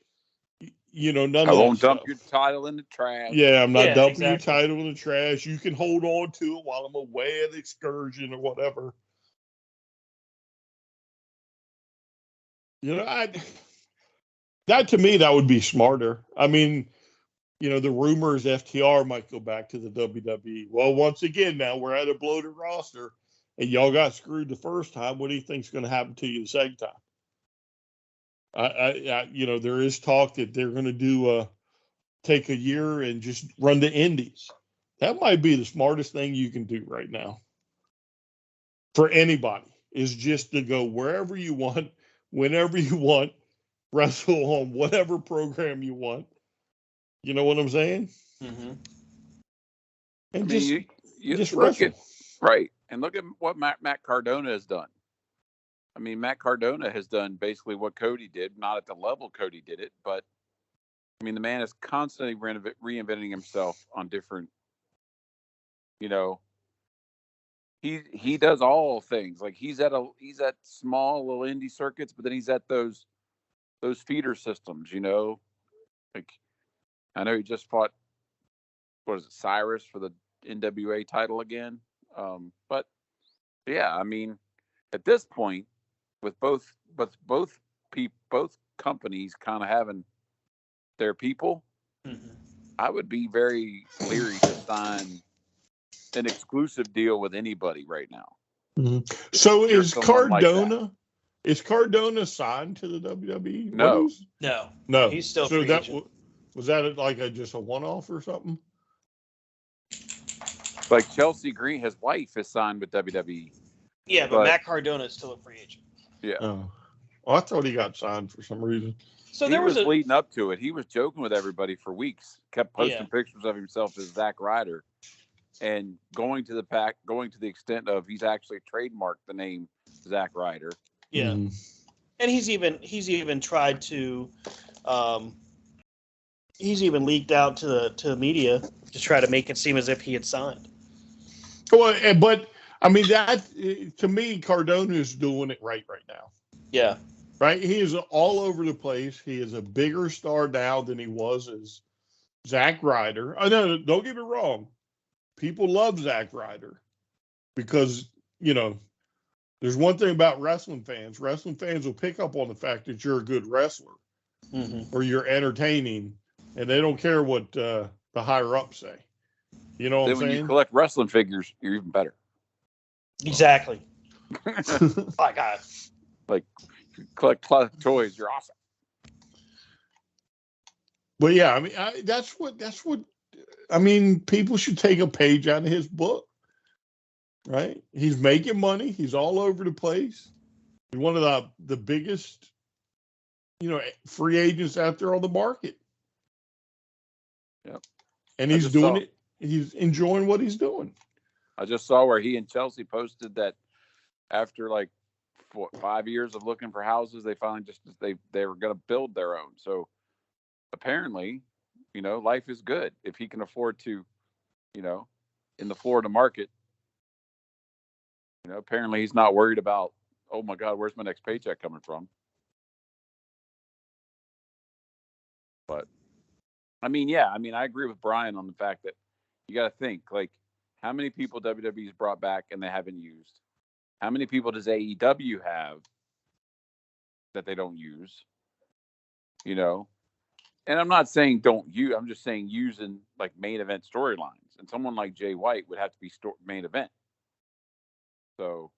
none of that. I won't dump stuff. your title in the trash. Yeah, I'm not dumping your title in the trash. You can hold on to it while I'm away at excursion or whatever. That to me, that would be smarter. I mean, the rumors FTR might go back to the WWE. Well, once again, now we're at a bloated roster, and y'all got screwed the first time. What do you think's going to happen to you the second time? There is talk that they're going to do take a year and just run the indies. That might be the smartest thing you can do right now for anybody, is just to go wherever you want, whenever you want, wrestle on whatever program you want. You know what I'm saying? Mm-hmm. And you just look wrestle. at, right. And look at what Matt Cardona has done. I mean, Matt Cardona has done basically what Cody did, not at the level Cody did it, but I mean, the man is constantly reinventing himself on different, he does all things. Like he's at small little indie circuits, but then he's at those feeder systems, like I know he just fought, what is it, Cyrus for the NWA title again. But yeah, I mean, at this point, with both companies kind of having their people, I would be very leery to sign an exclusive deal with anybody right now. So is Cardona signed to the WWE? No. He's still free agent. Was that like just a one-off or something? Like Chelsea Green, his wife, is signed with WWE. Yeah, but Matt Cardona is still a free agent. Yeah. Oh. Well, I thought he got signed for some reason. So there was leading up to it. He was joking with everybody for weeks. Kept posting pictures of himself as Zack Ryder, and going to the extent of he's actually trademarked the name Zack Ryder. Yeah, and he's even tried to, he's even leaked out to the media to try to make it seem as if he had signed. Well, but I mean that to me, Cardona is doing it right now. Yeah. right? He is all over the place. He is a bigger star now than he was as Zack Ryder. I know, don't get me wrong. People love Zack Ryder because, there's one thing about wrestling fans. Wrestling fans will pick up on the fact that you're a good wrestler or you're entertaining, and they don't care what the higher ups say. You know what I'm saying? When you collect wrestling figures, you're even better. Exactly. My God. Like, collect toys, you're awesome. But yeah, I mean, that's what I mean. People should take a page out of his book, right? He's making money. He's all over the place. He's one of the biggest, free agents out there on the market. Yep. And he's doing it. He's enjoying what he's doing. I just saw where he and Chelsea posted that after 5 years of looking for houses, they finally they were going to build their own. So apparently, life is good if he can afford to, in the Florida market. Apparently he's not worried about, oh my God, where's my next paycheck coming from? But I agree with Brian on the fact that you got to think, how many people WWE's brought back and they haven't used? How many people does AEW have that they don't use? And I'm not saying don't use. I'm just saying using main event storylines. And someone like Jay White would have to be main event. So,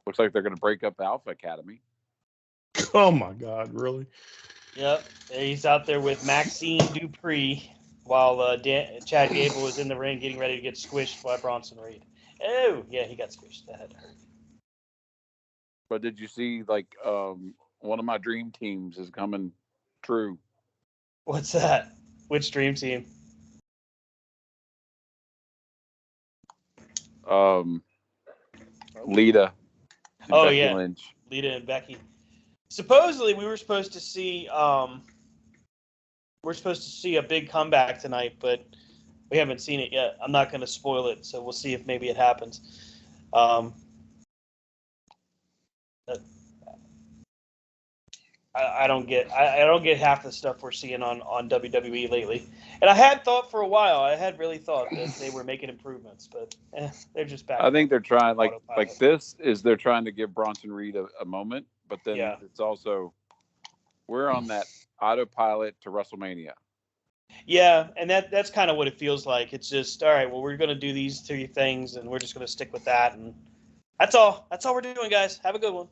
looks like they're going to break up the Alpha Academy. Oh my God, really? Yep, he's out there with Maxine Dupree while Chad Gable was in the ring getting ready to get squished by Bronson Reed. Oh, yeah, he got squished. That had to hurt. But did you see one of my dream teams is coming true? What's that? Which dream team? Lita. Oh, Becky yeah. Lynch. Lita and Becky. Supposedly, we were supposed to see a big comeback tonight, but we haven't seen it yet. I'm not going to spoil it, so we'll see if maybe it happens. I don't get half the stuff we're seeing on WWE lately. And I had thought for a while, I had really thought that they were making improvements, but they're just back. I think they're trying they're trying to give Bronson Reed a moment, but then it's also we're on that autopilot to WrestleMania. Yeah, and that's kind of what it feels like. It's just, all right, well, we're going to do these 3 things, and we're just going to stick with that, and that's all. That's all we're doing, guys. Have a good one.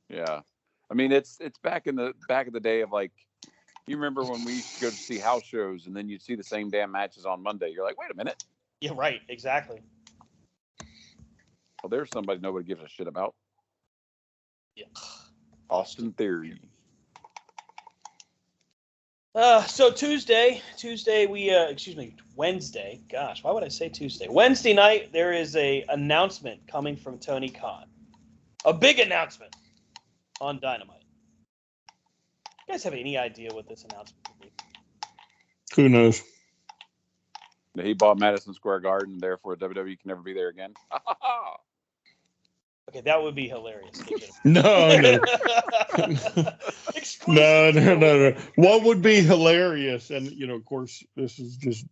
Yeah. I mean, it's back in the day of you remember when we used to go to see house shows and then you'd see the same damn matches on Monday. You're like, wait a minute. Yeah, right. Exactly. Well, there's somebody nobody gives a shit about. Yeah. Austin Theory. So Wednesday. Gosh, why would I say Tuesday? Wednesday night, there is a announcement coming from Tony Khan. A big announcement on Dynamite. You guys have any idea what this announcement would be? Who knows? He bought Madison Square Garden, therefore WWE can never be there again. Okay, that would be hilarious. No. No. What would be hilarious, and of course, this is just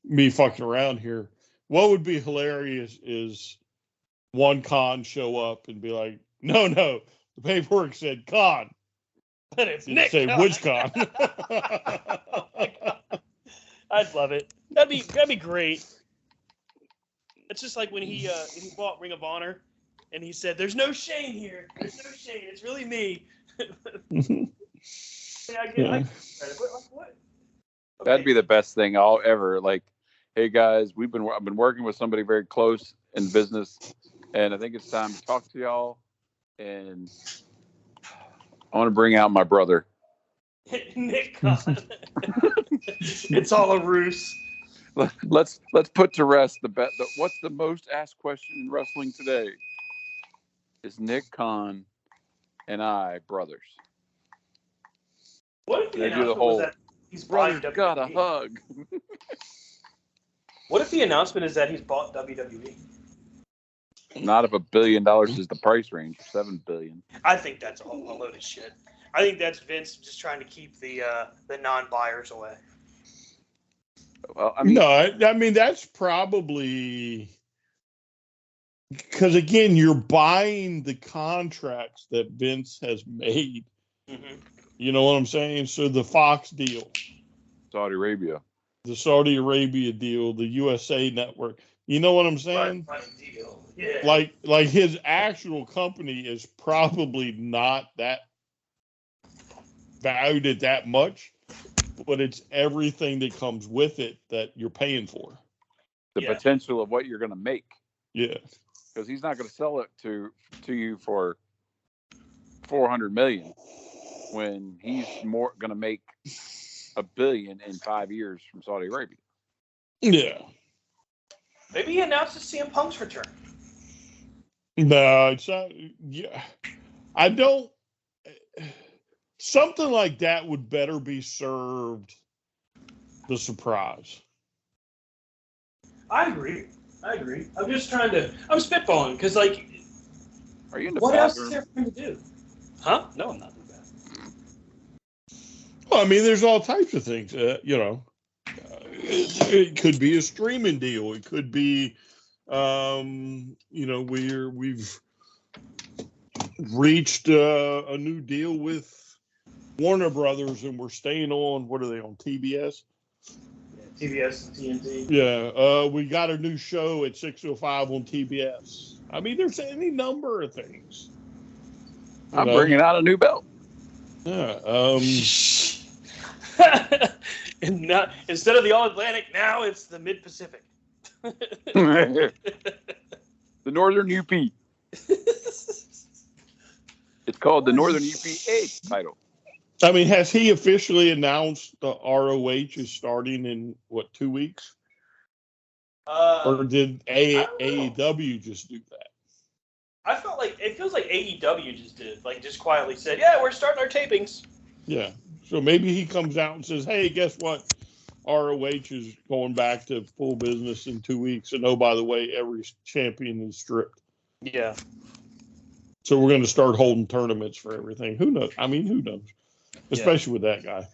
me fucking around here. What would be hilarious is one Khan show up and be like, no, the paperwork said Khan. But it's Didn't Nick say Khan. which Khan. Oh my God. I'd love it. That'd be great. It's just like when he bought Ring of Honor. And he said, "There's no Shane here. There's no Shane. It's really me." I get credit, but what? Okay. That'd be the best thing I'll ever hey guys, I've been working with somebody very close in business, and I think it's time to talk to y'all. And I want to bring out my brother, Nick Khan. It's all a ruse. Let's put to rest what's the most asked question in wrestling today? Is Nick Khan and I brothers? What if the announcement was that he's buying WWE? Got a hug. What if the announcement is that he's bought WWE? Not if $1 billion is the price range, $7 billion. I think that's a load of shit. I think that's Vince just trying to keep the non-buyers away. Well, I mean, no, I mean that's probably because again, you're buying the contracts that Vince has made. Mm-hmm. You know what I'm saying? So the Fox deal, Saudi Arabia, the Saudi Arabia deal, the USA Network. You know what I'm saying? Right deal. Yeah. Like his actual company is probably not that valued at that much, but it's everything that comes with it that you're paying for. the potential of what you're going to make. Yeah. Because he's not going to sell it to you for $400 million when he's more going to make $1 billion in 5 years from Saudi Arabia. Yeah. Maybe he announces CM Punk's return. No, it's not. Yeah. I don't. Something like that would better be served the surprise. I agree. I'm just trying to. I'm spitballing because, like, Are you in the what else is bathroom? there for him to do? Huh? No, I'm not in the bathroom. Well, I mean, there's all types of things. You know, it could be a streaming deal. It could be, you know, we've reached a new deal with Warner Brothers, and we're staying on. What are they on? TBS. Yeah, TBS and TNT. Yeah, we got a new show at 6:05 on TBS. I mean, there's any number of things. I'm bringing out a new belt. Yeah. And not, instead of the All Atlantic, now it's the Mid Pacific. The Northern UP. It's called the Northern UP title. I mean, has he officially announced the ROH is starting in, 2 weeks? Or did AEW just do that? I felt like, it feels like AEW just did. Like, just quietly said, yeah, we're starting our tapings. Yeah. So maybe he comes out and says, hey, guess what? ROH is going back to full business in 2 weeks. And oh, by the way, every champion is stripped. Yeah. So we're going to start holding tournaments for everything. Who knows? I mean, who knows? Especially with that guy.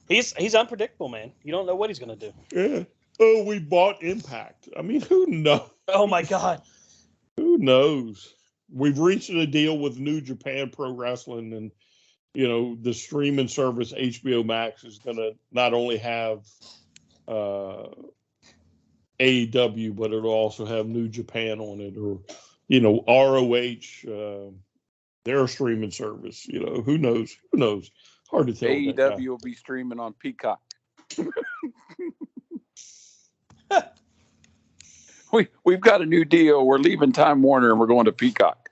He's unpredictable, man. You don't know what he's going to do. Yeah. Oh, we bought Impact. I mean, who knows? Oh, my God. Who knows? We've reached a deal with New Japan Pro Wrestling, and, you know, the streaming service HBO Max is going to not only have AEW, but it'll also have New Japan on it, or, you know, ROH, their streaming service. You know, who knows? Who knows? Hard to tell. AEW will be streaming on Peacock. We've got a new deal. We're leaving Time Warner and we're going to Peacock.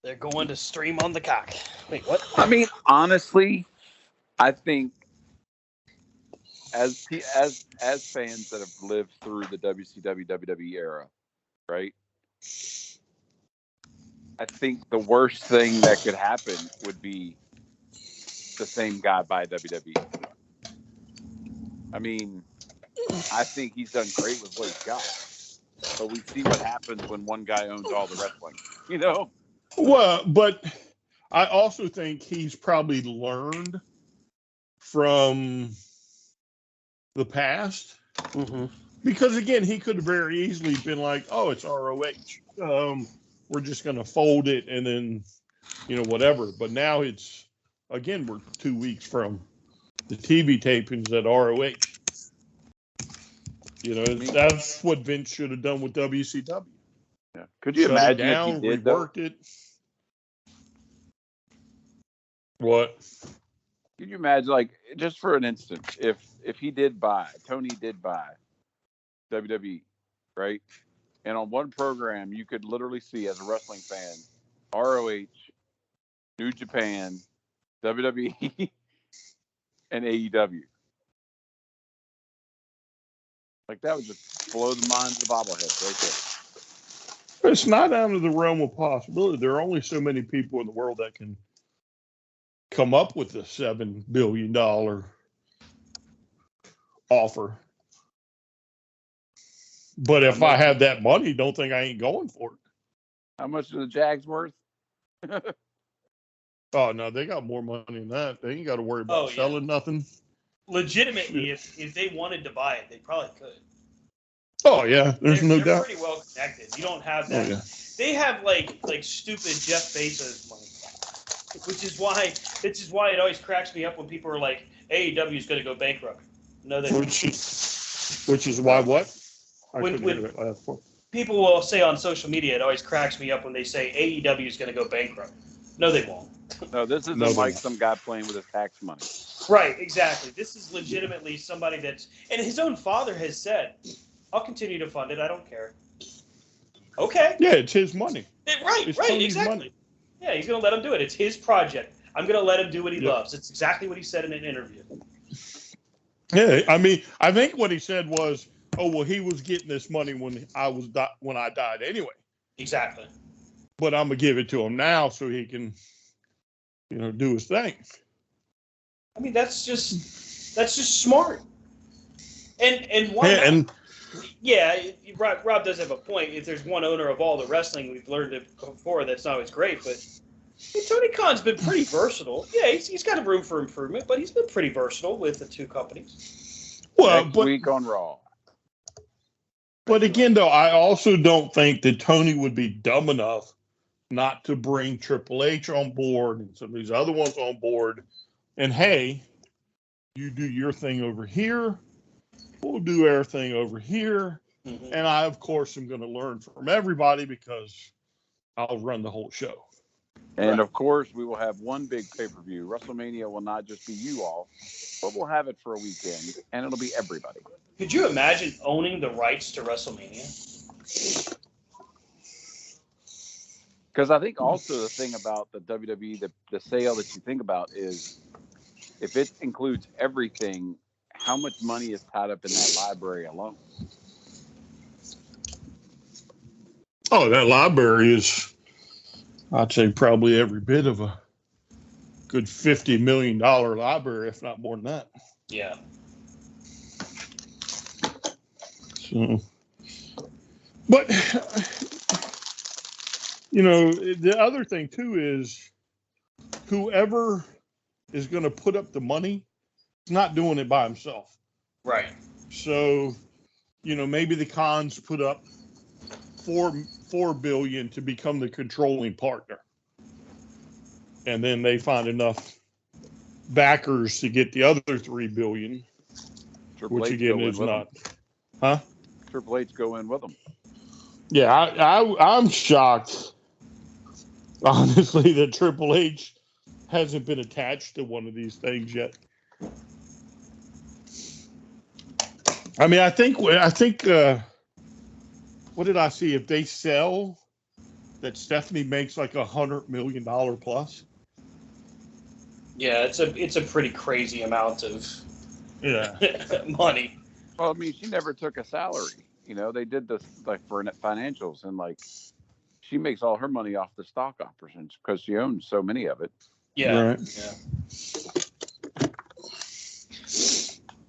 They're going to stream on the cock. Wait, what? I mean, honestly, I think as fans that have lived through the WCW WWE era, right? I think the worst thing that could happen would be the same guy buy WWE. I mean, I think he's done great with what he's got. But we see what happens when one guy owns all the wrestling, you know? Well, but I also think he's probably learned from the past. Mm-hmm. Because, again, he could have very easily been like, oh, it's ROH. We're just going to fold it and then, you know, whatever. But now it's, again, we're 2 weeks from the TV tapings at ROH. You know, that's what Vince should have done with WCW. Yeah. Could you Shut imagine it down, if he did, reworked it? What? Could you imagine, like, just for an instant, if Tony did buy WWE, right? And on one program, you could literally see, as a wrestling fan, ROH, New Japan, WWE, and AEW. Like, that would just blow the minds of the bobbleheads right there. It's not out of the realm of possibility. There are only so many people in the world that can come up with a $7 billion offer. But if I have that money, don't think I ain't going for it. How much are the Jags worth? Oh, no, they got more money than that. They ain't got to worry about selling nothing. Legitimately, if they wanted to buy it, they probably could. Oh, yeah, there's no doubt. They're pretty well connected. You don't have that. Oh, yeah. They have like stupid Jeff Bezos money, which is why it always cracks me up when people are like, AEW is going to go bankrupt. No, they Which is why what? When people will say on social media, it always cracks me up when they say AEW is going to go bankrupt. No, they won't. No, this isn't like some guy playing with his tax money. Right, exactly. This is legitimately somebody and his own father has said, I'll continue to fund it. I don't care. Okay. Yeah, it's his money. Right, Tony's exactly. Money. Yeah, he's going to let him do it. It's his project. I'm going to let him do what he loves. It's exactly what he said in an interview. Yeah, I mean, I think what he said was, oh, well, he was getting this money when I died anyway. Exactly. But I'm gonna give it to him now so he can, do his thing. I mean, that's just smart. And why? Yeah, and Rob does have a point. If there's one owner of all the wrestling, we've learned it before. That's not always great, but Tony Khan's been pretty versatile. Yeah, he's got room for improvement, but he's been pretty versatile with the two companies. Well, Next week on Raw. But again, though, I also don't think that Tony would be dumb enough not to bring Triple H on board and some of these other ones on board. And hey, you do your thing over here. We'll do our thing over here. Mm-hmm. And I, of course, am going to learn from everybody because I'll run the whole show. And, of course, we will have one big pay-per-view. WrestleMania will not just be you all, but we'll have it for a weekend, and it'll be everybody. Could you imagine owning the rights to WrestleMania? Because I think also the thing about the WWE, the sale that you think about is if it includes everything, how much money is tied up in that library alone? Oh, that library is, I'd say, probably every bit of a good $50 million library, if not more than that. Yeah. So, but, the other thing, too, is whoever is going to put up the money is not doing it by himself. Right. So, maybe the Khans put up $4 billion to become the controlling partner. And then they find enough backers to get the other $3 billion, which again is not. Huh? Triple H go in with them. Yeah, I'm shocked, honestly, that Triple H hasn't been attached to one of these things yet. I mean, I think. What did I see? If they sell, that Stephanie makes like $100 million plus. Yeah, it's a pretty crazy amount of money. Well, I mean, she never took a salary. They did this like for financials, and like she makes all her money off the stock options because she owns so many of it. Yeah. Right. Yeah.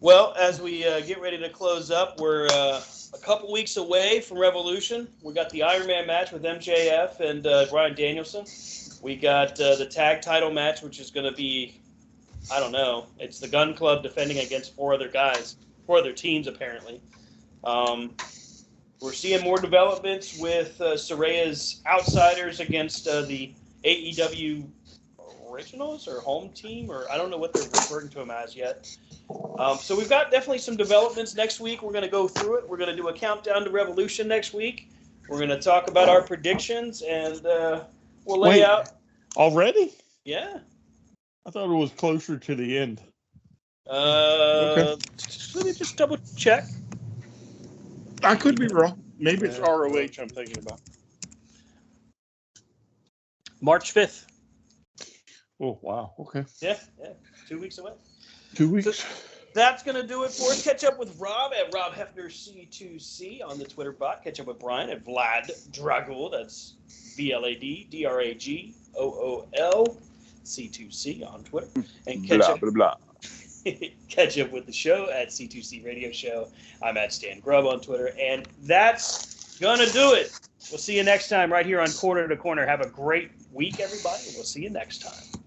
Well, as we get ready to close up, we're a couple weeks away from Revolution. We got the Iron Man match with MJF and Bryan Danielson. We got the tag title match, which is going to be, I don't know, it's the Gun Club defending against four other teams apparently. We're seeing more developments with Saraya's Outsiders against the AEW Originals or Home Team, or I don't know what they're referring to them as yet. So we've got definitely some developments next week. We're going to go through it. We're going to do a countdown to Revolution next week. We're going to talk about our predictions, and we'll lay out. Already? Yeah. I thought it was closer to the end. Okay. Let me just double check. I could be wrong. Maybe it's ROH I'm thinking about. March 5th. Oh, wow. Okay. Yeah. 2 weeks away. 2 weeks. So that's going to do it for us. Catch up with Rob at Rob Hefner C2C on the Twitter bot. Catch up with Brian at Vlad Dragul. That's VLAD DRAGOOL C2C on Twitter. And catch up. catch up with the show at C2C Radio Show. I'm at Stan Grubb on Twitter. And that's going to do it. We'll see you next time right here on Corner to Corner. Have a great week, everybody. We'll see you next time.